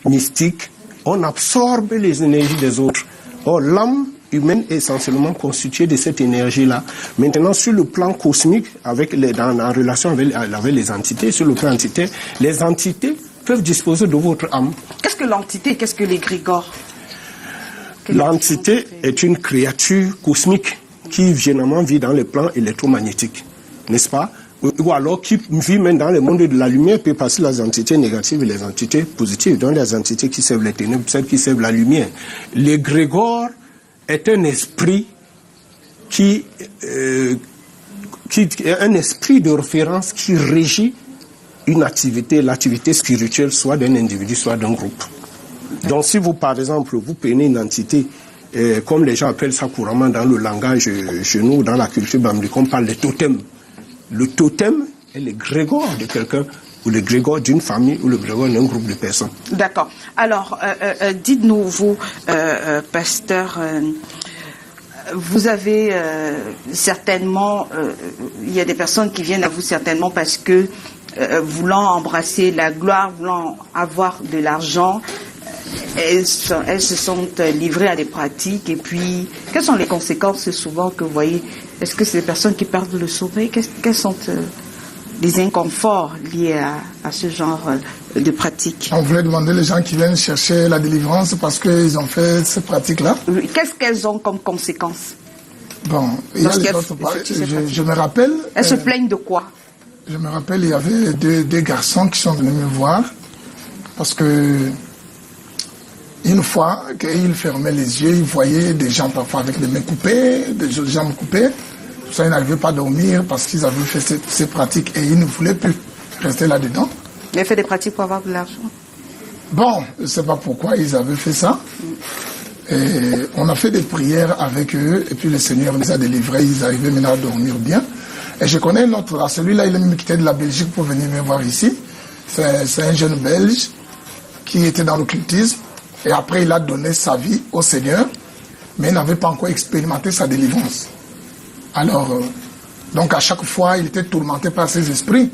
mystique, on absorbe les énergies des autres. Or, l'âme humaine est essentiellement constituée de cette énergie-là. Maintenant, sur le plan cosmique, en relation avec les entités, sur le plan entité, les entités peuvent disposer de votre âme. Qu'est-ce que l'entité? Qu'est-ce que l'égrégore? L'entité est une créature cosmique. qui généralement vit dans les plans électromagnétiques, n'est-ce pas? Ou alors qui vit même dans le monde de la lumière, peut passer les entités négatives et les entités positives, donc les entités qui servent les ténèbres, celles qui servent la lumière. L'égrégore est un esprit qui est un esprit de référence qui régit une activité, l'activité spirituelle, soit d'un individu, soit d'un groupe. Donc si vous, par exemple, vous prenez une entité, comme les gens appellent ça couramment dans le langage chez nous, dans la culture bamblique, on parle de totem. Le totem est l'égrégore de quelqu'un, ou l'égrégore d'une famille, ou l'égrégore d'un groupe de personnes. D'accord. Alors, dites-nous, vous, pasteur, vous avez certainement, il y a des personnes qui viennent à vous certainement parce que, voulant embrasser la gloire, voulant avoir de l'argent, elles se sont livrées à des pratiques. Et puis, quelles sont les conséquences souvent que vous voyez? Est-ce que c'est des personnes qui perdent le sommeil? Quels sont les inconforts liés à ce genre de pratiques? On voulait demander les gens qui viennent chercher la délivrance parce qu'ils ont fait ces pratiques-là. Qu'est-ce qu'elles ont comme conséquences? Bon, je me rappelle... Elles se plaignent de quoi? Je me rappelle, il y avait deux garçons qui sont venus me voir parce que une fois qu'ils fermaient les yeux, ils voyaient des gens parfois avec les mains coupées, des jambes coupées. Tout ça, ils n'arrivaient pas à dormir parce qu'ils avaient fait ces pratiques et ils ne voulaient plus rester là-dedans. Ils avaient fait des pratiques pour avoir de l'argent? Bon, je ne sais pas pourquoi ils avaient fait ça. Et on a fait des prières avec eux et puis le Seigneur les a délivrés. Ils arrivaient maintenant à dormir bien. Et je connais un autre là. Celui-là, il est même quitté de la Belgique pour venir me voir ici. C'est un jeune Belge qui était dans l'occultisme. Et après, il a donné sa vie au Seigneur, mais il n'avait pas encore expérimenté sa délivrance. Alors, donc à chaque fois, il était tourmenté par ses esprits.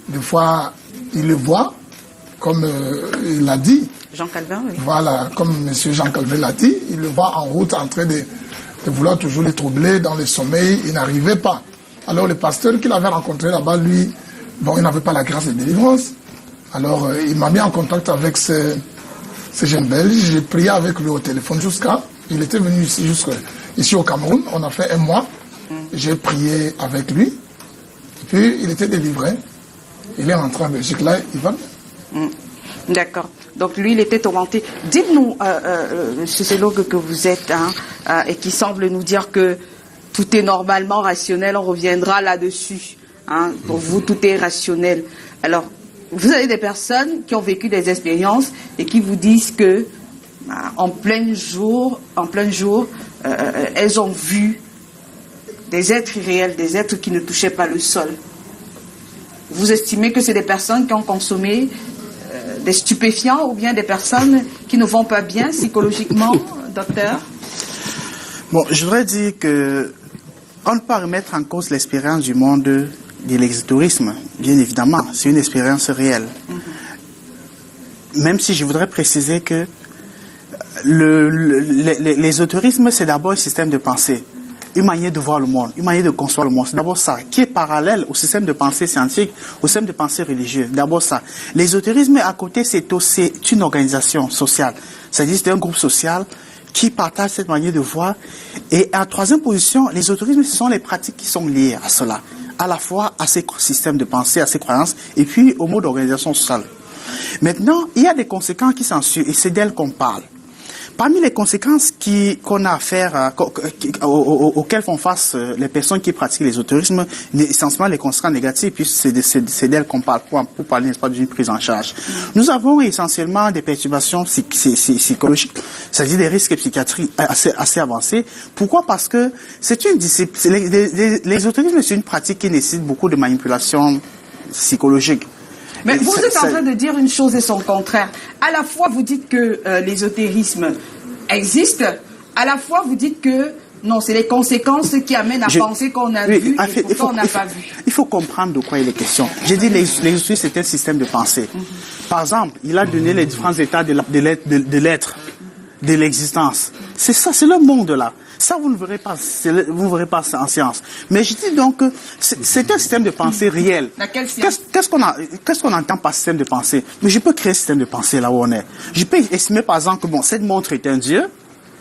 Des fois, il le voit, comme il l'a dit. Jean Calvin, oui. Voilà, comme M. Jean Calvin l'a dit, il le voit en route en train de vouloir toujours les troubler dans le sommeil. Il n'arrivait pas. Alors, le pasteur qu'il avait rencontré là-bas, lui, bon, il n'avait pas la grâce de délivrance. Alors, il m'a mis en contact avec ce jeune Belge. J'ai prié avec lui au téléphone jusqu'à... Il était venu ici au Cameroun. On a fait un mois. J'ai prié avec lui. Puis, il était délivré. Il est rentré en Belgique. Là, il va bien. D'accord. Donc, lui, il était tourmenté. Dites-nous, sociologue que vous êtes, et qui semble nous dire que tout est normalement rationnel, on reviendra là-dessus. Pour vous, tout est rationnel. Alors, vous avez des personnes qui ont vécu des expériences et qui vous disent que en plein jour, elles ont vu des êtres irréels, des êtres qui ne touchaient pas le sol. Vous estimez que c'est des personnes qui ont consommé des stupéfiants ou bien des personnes qui ne vont pas bien psychologiquement, docteur? Bon, je voudrais dire que on ne peut pas remettre en cause l'expérience du monde de l'exotourisme, bien évidemment, c'est une expérience réelle. Même si je voudrais préciser que l'exotourisme, c'est d'abord un système de pensée, une manière de voir le monde, une manière de concevoir le monde. C'est d'abord ça, qui est parallèle au système de pensée scientifique, au système de pensée religieux. D'abord ça. L'ésotérisme, à côté, c'est une organisation sociale. C'est-à-dire, c'est un groupe social qui partage cette manière de voir. Et en troisième position, l'ésotérisme, ce sont les pratiques qui sont liées à cela, à la fois à ces systèmes de pensée, à ces croyances, et puis au mode d'organisation sociale. Maintenant, il y a des conséquences qui s'ensuivent, et c'est d'elles qu'on parle. Parmi les conséquences qu'on a à faire, auxquelles font face les personnes qui pratiquent l'ésotérisme, essentiellement les conséquences négatives, puis c'est d'elles qu'on parle pour parler, n'est-ce pas, d'une prise en charge. Nous avons essentiellement des perturbations psychologiques, c'est-à-dire des risques psychiatriques assez avancés. Pourquoi? Parce que c'est une discipline, l'ésotérisme, c'est une pratique qui nécessite beaucoup de manipulation psychologique. Mais vous êtes en train de dire une chose et son contraire. À la fois, vous dites que l'ésotérisme existe, à la fois, vous dites que non, c'est les conséquences qui amènent à penser qu'on a vu et pourtant on n'a pas vu. Il faut comprendre de quoi il est question. J'ai dit l'ésotérisme, c'est un système de pensée. Par exemple, il a donné les différents états de l'être, de l'existence. C'est ça, c'est le monde-là. Ça, vous ne verrez pas, en science. Mais je dis donc que c'est un système de pensée réel. Qu'est-ce qu'on entend par système de pensée? Mais je peux créer un système de pensée là où on est. Je peux estimer, par exemple, que bon, cette montre est un dieu,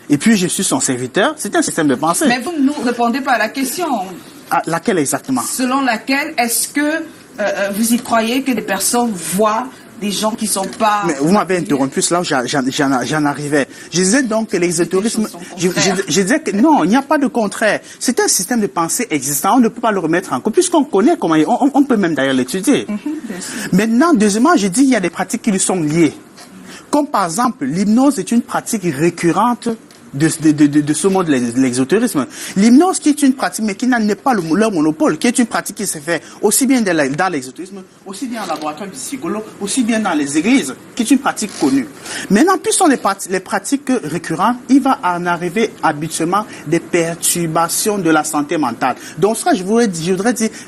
et puis je suis son serviteur. C'est un système de pensée. Mais vous ne nous répondez pas à la question. À laquelle exactement? Selon laquelle, est-ce que vous y croyez que des personnes voient des gens qui ne sont pas... Mais vous m'avez interrompu, c'est là où j'en arrivais. Je disais donc que l'exotérisme... Je disais que non, il n'y a pas de contraire. C'est un système de pensée existant, on ne peut pas le remettre en cause, puisqu'on connaît comment... On peut même d'ailleurs l'étudier. Maintenant, deuxièmement, je dis qu'il y a des pratiques qui lui sont liées. Comme par exemple, l'hypnose est une pratique récurrente de ce monde de l'exotérisme. L'hypnose qui est une pratique, mais qui n'est pas leur monopole, qui est une pratique qui se fait aussi bien dans l'exotérisme, aussi bien en laboratoire psychologue, aussi bien dans les églises, qui est une pratique connue. Maintenant, plus sont les pratiques récurrentes, il va en arriver habituellement des perturbations de la santé mentale. Donc ça, je voudrais dire,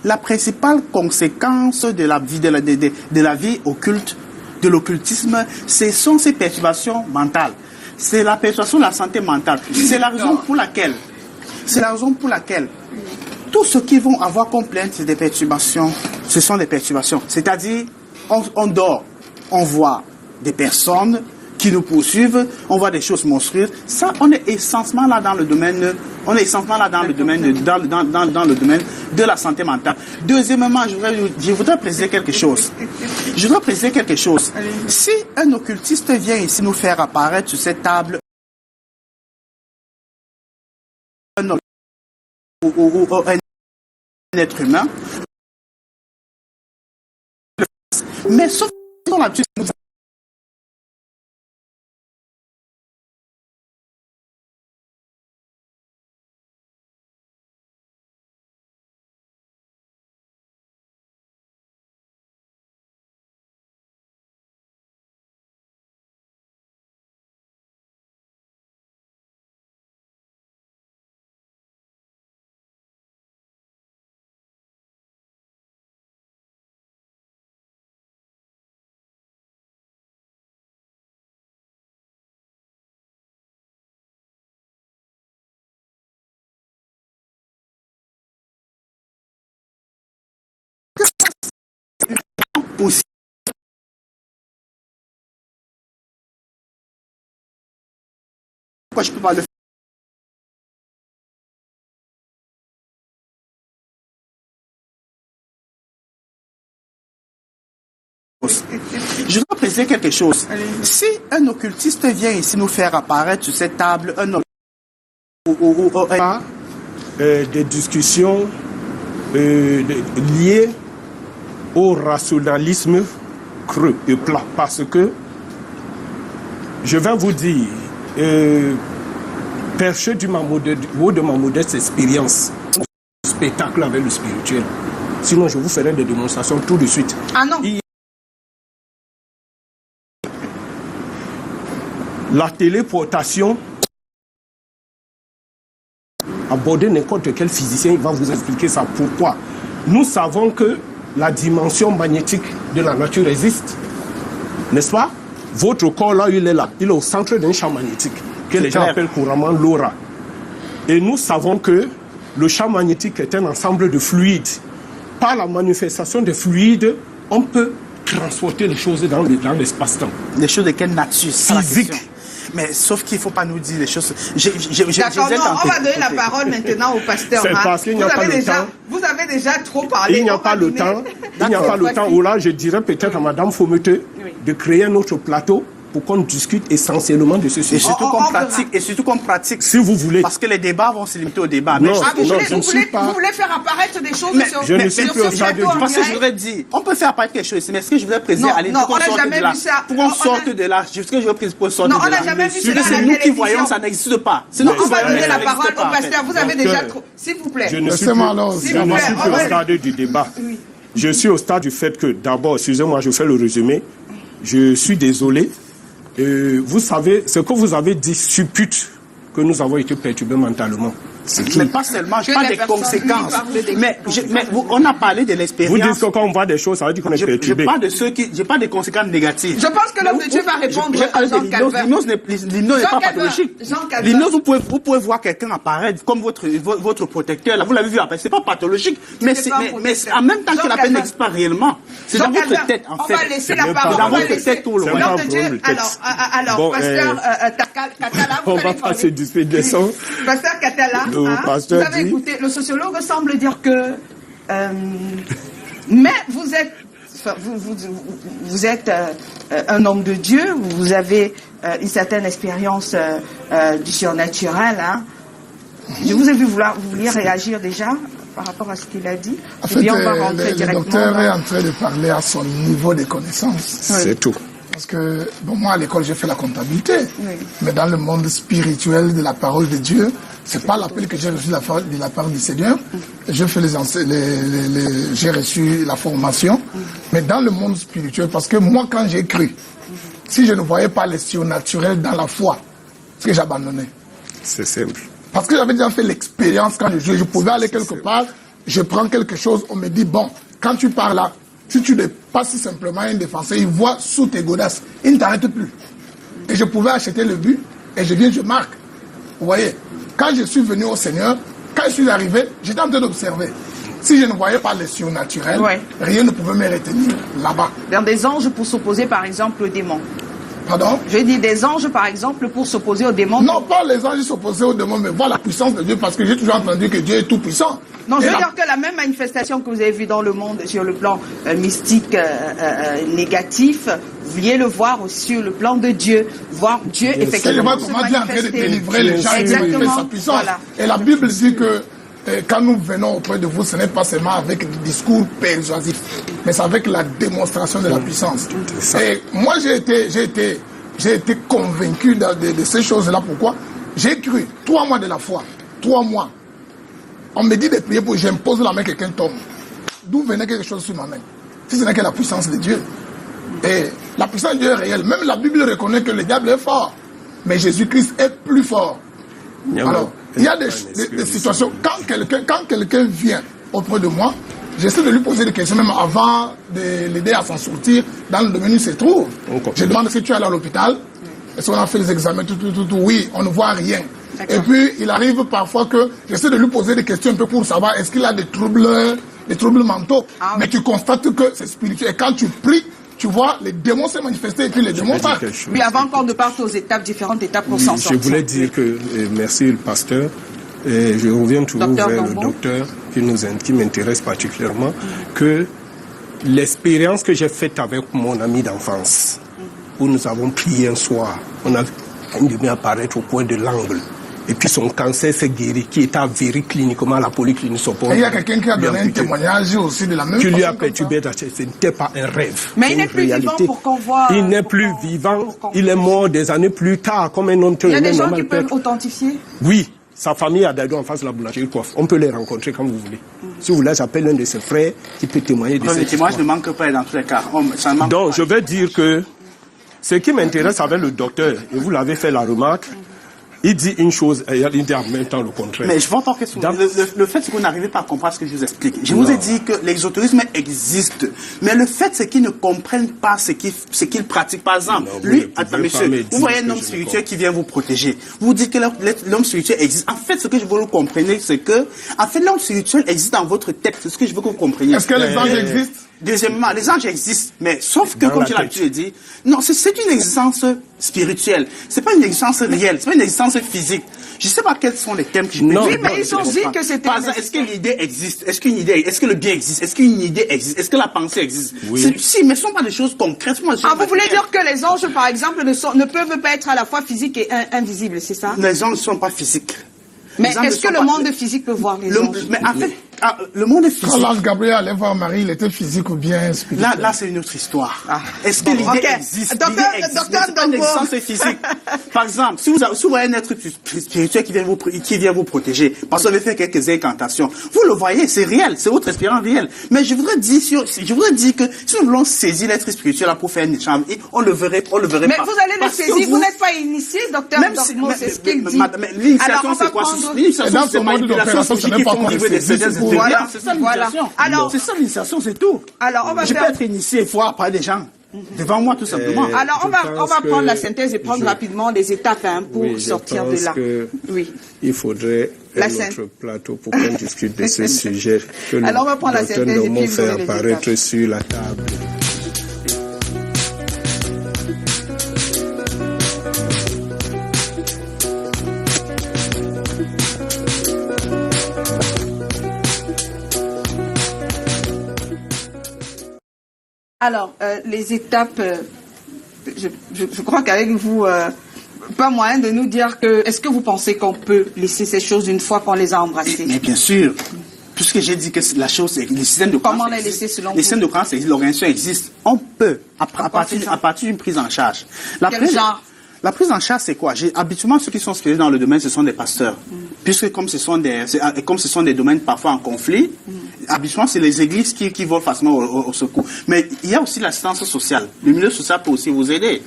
la principale conséquence de la vie occulte, de l'occultisme, ce sont ces perturbations mentales. C'est la perturbation de la santé mentale. C'est la raison pour laquelle tous ceux qui vont avoir comme plainte, c'est des perturbations, ce sont des perturbations. C'est-à-dire, on dort, on voit des personnes qui nous poursuivent, on voit des choses monstrueuses. Ça, on est essentiellement là dans le domaine, dans le domaine de la santé mentale. Deuxièmement, je voudrais préciser quelque chose. Si un occultiste vient ici nous faire apparaître sur cette table un être humain, mais sauf qu'on a aussi. Pourquoi je peux pas le faire? Je dois préciser quelque chose. Si un occultiste vient ici nous faire apparaître sur cette table des discussions liées au rationalisme creux et plat, parce que je vais vous dire, perché de ma modeste expérience, spectacle avec le spirituel. Sinon, je vous ferai des démonstrations tout de suite. Ah non. La téléportation, aborder n'importe quel physicien, il va vous expliquer ça. Pourquoi? Nous savons que la dimension magnétique de la nature existe, n'est-ce pas? Votre corps là, il est là. Il est au centre d'un champ magnétique que les gens appellent couramment l'aura. Et nous savons que le champ magnétique est un ensemble de fluides. Par la manifestation des fluides, on peut transporter les choses dans l'espace-temps. Les choses de quelle nature? Physique. Mais sauf qu'il ne faut pas nous dire les choses. D'accord, non, on va donner la parole maintenant au pasteur. C'est parce qu'il n'y a pas le temps. Vous avez déjà trop parlé. Il n'y a pas le temps. Il n'y a pas le temps. Ou là, je dirais peut-être à Madame Fomete de créer un autre plateau pour qu'on discute essentiellement de ce sujet. Et surtout qu'on pratique. Si vous voulez. Parce que les débats vont se limiter au débat. Non, vous voulez faire apparaître des choses sur je ne suis plus au stade de parce que je voudrais dire, on peut faire apparaître quelque chose ici, mais est-ce que je voudrais préciser à non, on n'a jamais vu ça. Pour qu'on sorte de là. Ce que je veux préciser pour sortir de là. Non, on n'a jamais vu ça. C'est nous qui voyons, ça n'existe pas. Non, on va donner la parole au pasteur. Vous avez déjà trop. S'il vous plaît. Je ne suis plus au stade du débat. Je suis au stade du fait que, d'abord, excusez-moi, je fais le résumé. Je suis désolé. Vous savez, ce que vous avez dit suppute que nous avons été perturbés mentalement. Mais pas seulement, je parle des conséquences. Mais on a parlé de l'expérience. Vous dites que quand on voit des choses, ça veut dire qu'on est perturbé. Je parle de ceux qui, je parle des conséquences négatives. Je pense que l'homme de Dieu va répondre à Jean Calvin. L'hypnose n'est pas pathologique. L'hypnose, vous pouvez voir quelqu'un apparaître comme votre protecteur. Là, vous l'avez vu apparaître. C'est pas pathologique. Mais en même temps que la peine n'existe pas réellement. C'est dans votre tête, en fait. On va laisser la parole. Dans votre tête tout le long. L'homme de Dieu, alors, pasteur Katala, on va pas se disputer de ça. Pasteur Katala, vous avez écouté, le sociologue semble dire que, mais vous êtes un homme de Dieu, vous avez une certaine expérience du surnaturel. Hein. Je vous ai vu vouloir réagir déjà par rapport à ce qu'il a dit. En fait, le docteur est en train de parler à son niveau de connaissance. C'est tout. Parce que, bon, moi, à l'école, j'ai fait la comptabilité. Oui. Mais dans le monde spirituel de la parole de Dieu, c'est pas l'appel que j'ai reçu de la part du Seigneur. J'ai fait j'ai reçu la formation. Mais dans le monde spirituel, parce que moi, quand j'ai cru, si je ne voyais pas les surnaturels dans la foi, c'est que j'abandonnais. C'est simple. Parce que j'avais déjà fait l'expérience quand je pouvais aller quelque part, je prends quelque chose, on me dit, bon, quand tu pars là, si tu ne passes simplement un défenseur, il voit sous tes godasses, il ne t'arrête plus. Et je pouvais acheter le but, et je viens, je marque. Vous voyez, quand je suis venu au Seigneur, quand je suis arrivé, j'étais en train d'observer. Si je ne voyais pas les surnaturels, rien ne pouvait me retenir là-bas. Dans des anges pour s'opposer par exemple aux démons. Pardon? Je dis des anges par exemple pour s'opposer aux démons. Non, pas les anges s'opposer aux démons, mais voir la puissance de Dieu, parce que j'ai toujours entendu que Dieu est tout puissant. Non, je veux dire que la même manifestation que vous avez vue dans le monde sur le plan mystique négatif, vous vouliez le voir aussi sur le plan de Dieu, voir Dieu effectivement se comment Dieu est en train de délivrer les gens, exactement, sa puissance. Voilà. Et la voilà. Bible dit que quand nous venons auprès de vous, ce n'est pas seulement avec des discours persuasifs, mais c'est avec la démonstration de la puissance. Et moi, j'ai été convaincu de ces choses-là. Pourquoi? J'ai cru 3 mois de la foi, 3 mois. On me dit de prier pour que j'impose la main, quelqu'un tombe. D'où venait quelque chose sur ma main? Si ce n'est que la puissance de Dieu. Et la puissance de Dieu est réelle. Même la Bible reconnaît que le diable est fort. Mais Jésus-Christ est plus fort. Alors, il y a des situations, quand quelqu'un vient auprès de moi, j'essaie de lui poser des questions, même avant de l'aider à s'en sortir dans le domaine où il se trouve. Je demande si tu es allé à l'hôpital, est-ce qu'on a fait les examens, tout, oui, on ne voit rien. Et puis, il arrive parfois que j'essaie de lui poser des questions un peu pour savoir est-ce qu'il a des troubles mentaux. Mais tu constates que c'est spirituel. Et quand tu pries, tu vois, les démons se manifester et puis les démons partent. Mais avant encore de partir aux différentes étapes pour s'en sortir. Je voulais dire que, merci le pasteur, et je reviens toujours vers le docteur qui m'intéresse particulièrement, que l'expérience que j'ai faite avec mon ami d'enfance, où nous avons prié un soir, on a une demi apparaître au coin de l'angle. Et puis son cancer s'est guéri, qui était avéré cliniquement à la polyclinique Sopor. Et il y a quelqu'un qui a donné un témoignage aussi de la même façon. Qui lui a perturbé, ce n'était pas un rêve. Mais il n'est plus vivant pour qu'on voit. Il n'est plus vivant, il est mort des années plus tard, comme un homme. Il y a des gens qui peuvent authentifier? Oui, sa famille a d'ailleurs en face de la boulangerie Coiffe. On peut les rencontrer quand vous voulez. Si vous voulez, j'appelle l'un de ses frères qui peut témoigner de ça. Les témoignages ne manquent pas dans tous les cas. Donc, je vais dire que ce qui m'intéresse avec le docteur, et vous l'avez fait la remarque, il dit une chose et il dit en même temps le contraire. Mais je vois pas que le fait c'est que vous n'arrivez pas à comprendre ce que je vous explique. Je vous ai dit que l'exotérisme existe, mais le fait c'est qu'ils ne comprennent pas ce qu'ils pratiquent. Par exemple, attends monsieur, vous voyez un homme spirituel qui vient vous protéger. Vous dites que l'homme spirituel existe. En fait, ce que je veux que vous compreniez, c'est que en fait l'homme spirituel existe dans votre tête. C'est ce que je veux que vous compreniez. Est-ce que les anges existent? Deuxièmement, les anges existent, mais sauf que, comme j'ai l'habitude de dire, non, c'est une existence spirituelle. C'est pas une existence réelle, c'est pas une existence physique. Je sais pas quels sont les thèmes que je peux dire. Oui, mais ils ont dit que c'était... Par exemple, est-ce que l'idée existe? Est-ce que le bien existe? Est-ce qu'une idée existe? Est-ce que la pensée existe? Oui. Si, mais ce sont pas des choses concrètes. Vous voulez dire que les anges, par exemple, ne peuvent pas être à la fois physiques et invisibles, c'est ça? Les anges ne sont pas physiques. Mais est-ce que le monde physique peut voir les anges? Mais en fait, le monde est physique. Quand l'ange Gabriel allait voir Marie, il était physique ou bien spirituel? Là, c'est une autre histoire. Est-ce que l'idée existe? L'idée existe. Pas l'existence physique. Par exemple, si vous voyez un être spirituel qui vient vous protéger, parce qu'on avait fait quelques incantations, vous le voyez, c'est réel, c'est votre expérience réelle. Mais je voudrais dire que si nous voulons saisir l'être spirituel là pour faire une échange, on le verrait pas. Mais vous allez le saisir, vous n'êtes pas initié, docteur Dormo, c'est ce qu'il dit. L'initiation, c'est quoi? L'initiation, c'est manipulation psychique au niveau des services. Voilà. C'est ça l'initiation. C'est ça l'initiation, c'est tout. Alors, on va je peux être initié et voir par des gens devant moi tout simplement. Alors, on va prendre la synthèse et prendre rapidement les étapes pour sortir de là. Oui. Il faudrait un autre plateau pour qu'on discute de ce sujet que alors, on va prendre la synthèse et puis fait apparaître sur la table. Alors, les étapes, je crois qu'avec vous, pas moyen de nous dire que, est-ce que vous pensez qu'on peut laisser ces choses une fois qu'on les a embrassées? Mais bien sûr, puisque j'ai dit que la chose, les systèmes de croyance. Comment les laisser selon vous? Les systèmes de croyance existent, l'organisation existe. On peut, à partir d'une prise en charge. Quel genre? La prise en charge, c'est quoi? Habituellement, ceux qui sont spécialisés dans le domaine, ce sont des pasteurs. Puisque comme ce sont des domaines parfois en conflit, habituellement, c'est les églises qui vont facilement au secours. Mais il y a aussi l'assistance sociale. Le milieu social peut aussi vous aider.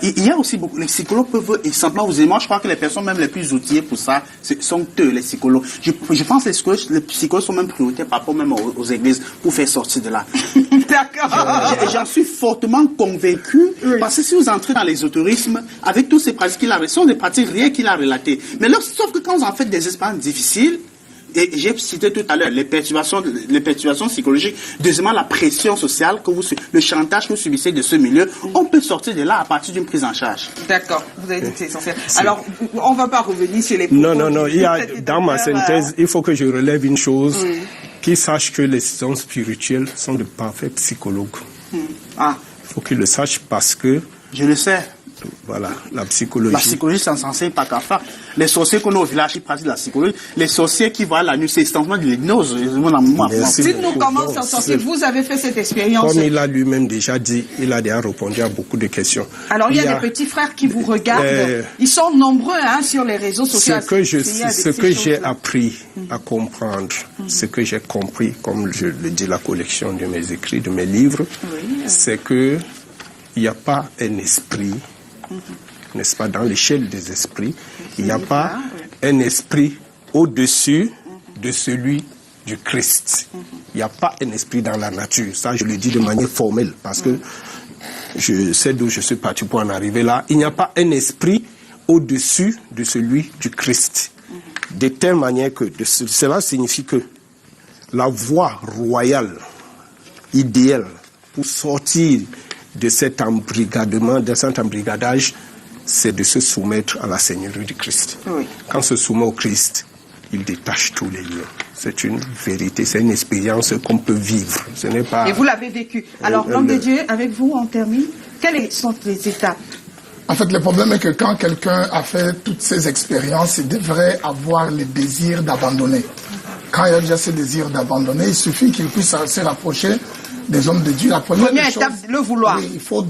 Il y a aussi beaucoup, les psychologues peuvent simplement vous aider. Moi, je crois que les personnes même les plus outillées pour ça, sont eux, les psychologues. Je pense que les psychologues sont même prioritaires par rapport même aux églises pour faire sortir de là. D'accord. J'en suis fortement convaincu, parce que si vous entrez dans l'ésotérisme, avec toutes ces pratiques qu'il a, ce sont des pratiques réelles qu'il a relatées. Mais là, sauf que quand vous en faites des expériences difficiles, et j'ai cité tout à l'heure les perturbations psychologiques, deuxièmement la pression sociale, le chantage que vous subissez de ce milieu, on peut sortir de là à partir d'une prise en charge. D'accord, vous avez dit que c'est essentiel. Alors, on ne va pas revenir sur les propos. Non, dans ma synthèse, il faut que je relève une chose, qu'ils sachent que les gens spirituels sont de parfaits psychologues. Il faut qu'ils le sachent parce que... Je le sais. Voilà, la psychologie. La psychologie, ça ne s'enseigne pas qu'à faire. Les sorciers qu'on a au village qui pratiquent la psychologie, les sorciers qui voient la nuit, c'est essentiellement de l'hypnose. Dites-nous comment s'en sortir. Vous avez fait cette expérience. Comme il a lui-même déjà dit, il a déjà répondu à beaucoup de questions. Alors, il y a des petits frères qui vous regardent. Ils sont nombreux sur les réseaux sociaux. Ce que j'ai appris à comprendre, ce que j'ai compris, comme je le dis, la collection de mes écrits, de mes livres, c'est que il n'y a pas un esprit, n'est-ce pas, dans l'échelle des esprits, il n'y a pas un esprit au-dessus de celui du Christ. Il n'y a pas un esprit dans la nature. Ça, je le dis de manière formelle, parce que je sais d'où je suis parti pour en arriver là. Il n'y a pas un esprit au-dessus de celui du Christ. De telle manière que cela signifie que la voie royale, idéale, pour sortir de cet embrigadement, de cet embrigadage, c'est de se soumettre à la Seigneurie du Christ. Quand on se soumet au Christ, il détache tous les liens. C'est une vérité, c'est une expérience qu'on peut vivre. Ce n'est pas... Et vous l'avez vécu. Alors, l'homme de Dieu, avec vous, on termine. Quelles sont les étapes? En fait, le problème est que quand quelqu'un a fait toutes ces expériences, il devrait avoir le désir d'abandonner. Quand il a déjà ce désir d'abandonner, il suffit qu'il puisse se rapprocher des hommes de Dieu. La première étape, le vouloir. Il faut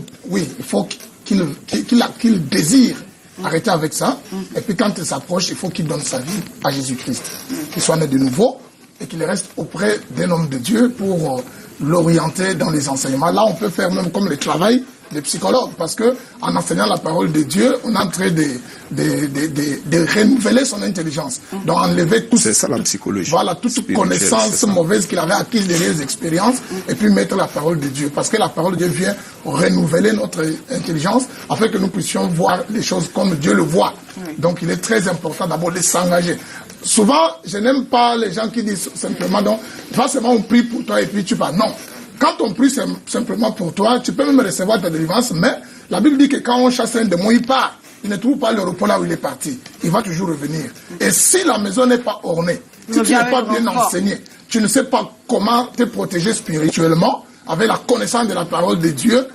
qu'il désire arrêter avec ça. Et puis quand il s'approche, il faut qu'il donne sa vie à Jésus-Christ. Qu'il soit né de nouveau et qu'il reste auprès d'un homme de Dieu pour l'orienter dans les enseignements. Là, on peut faire même comme le travail des psychologues, parce que en enseignant la parole de Dieu, on est en train de renouveler son intelligence. Donc enlever tout c'est ça la psychologie. Voilà, toute connaissance mauvaise qu'il avait acquise derrière les expériences, et puis mettre la parole de Dieu. Parce que la parole de Dieu vient renouveler notre intelligence afin que nous puissions voir les choses comme Dieu le voit. Donc il est très important d'abord de s'engager. Souvent, je n'aime pas les gens qui disent simplement, donc, forcément on prie pour toi et puis tu pars. Non. Quand on prie simplement pour toi, tu peux même recevoir ta délivrance, mais la Bible dit que quand on chasse un démon, il part. Il ne trouve pas le repos là où il est parti. Il va toujours revenir. Et si la maison n'est pas ornée, si tu n'es pas bien enseigné, tu ne sais pas comment te protéger spirituellement, avec la connaissance de la parole de Dieu,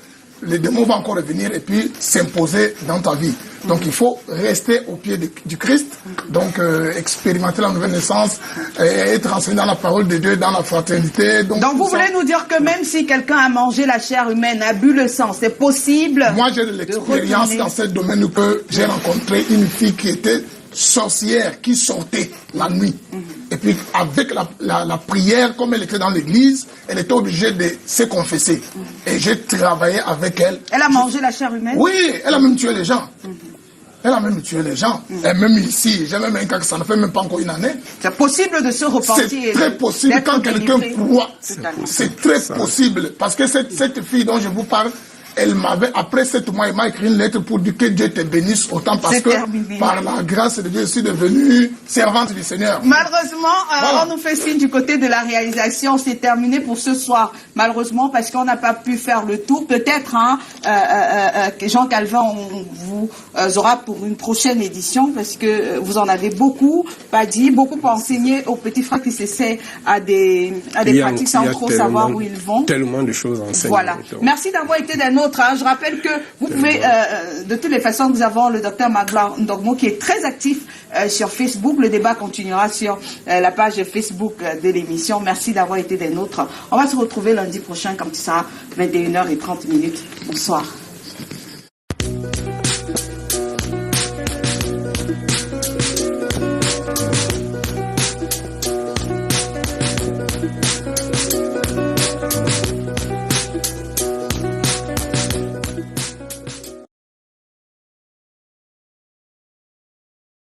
les démons vont encore revenir et puis s'imposer dans ta vie. Donc il faut rester au pied du Christ, donc expérimenter la nouvelle naissance, et être enseigné dans la parole de Dieu, dans la fraternité. Donc vous voulez nous dire que même si quelqu'un a mangé la chair humaine, a bu le sang, c'est possible? Moi j'ai de l'expérience dans ce domaine que j'ai rencontré une fille qui était sorcière, qui sortait la nuit. Et puis avec la prière, comme elle était dans l'église, elle était obligée de se confesser. Et j'ai travaillé avec elle. Elle a mangé la chair humaine? Oui, elle a même tué les gens. Elle a même tué les gens. Et même ici, j'ai même un cas que ça ne fait même pas encore une année. C'est possible de se repentir. C'est très possible quand quelqu'un croit. C'est très possible. Parce que cette fille dont je vous parle, elle m'avait, après 7 mois, elle m'a écrit une lettre pour dire que Dieu te bénisse autant parce que par la grâce de Dieu, je suis devenue servante du Seigneur. Malheureusement, on nous fait signe du côté de la réalisation. C'est terminé pour ce soir. Malheureusement, parce qu'on n'a pas pu faire le tour. Peut-être, Jean Calvin, on vous aura pour une prochaine édition parce que vous en avez beaucoup pas dit, beaucoup enseigné aux petits frères qui s'essaient à des pratiques sans trop savoir où ils vont. Tellement de choses enseignées. Voilà. Merci d'avoir été d'un autre. Je rappelle que vous pouvez, de toutes les façons, nous avons le docteur Magloire Ndogmo qui est très actif sur Facebook. Le débat continuera sur la page Facebook de l'émission. Merci d'avoir été des nôtres. On va se retrouver lundi prochain quand il sera 21h30. Bonsoir.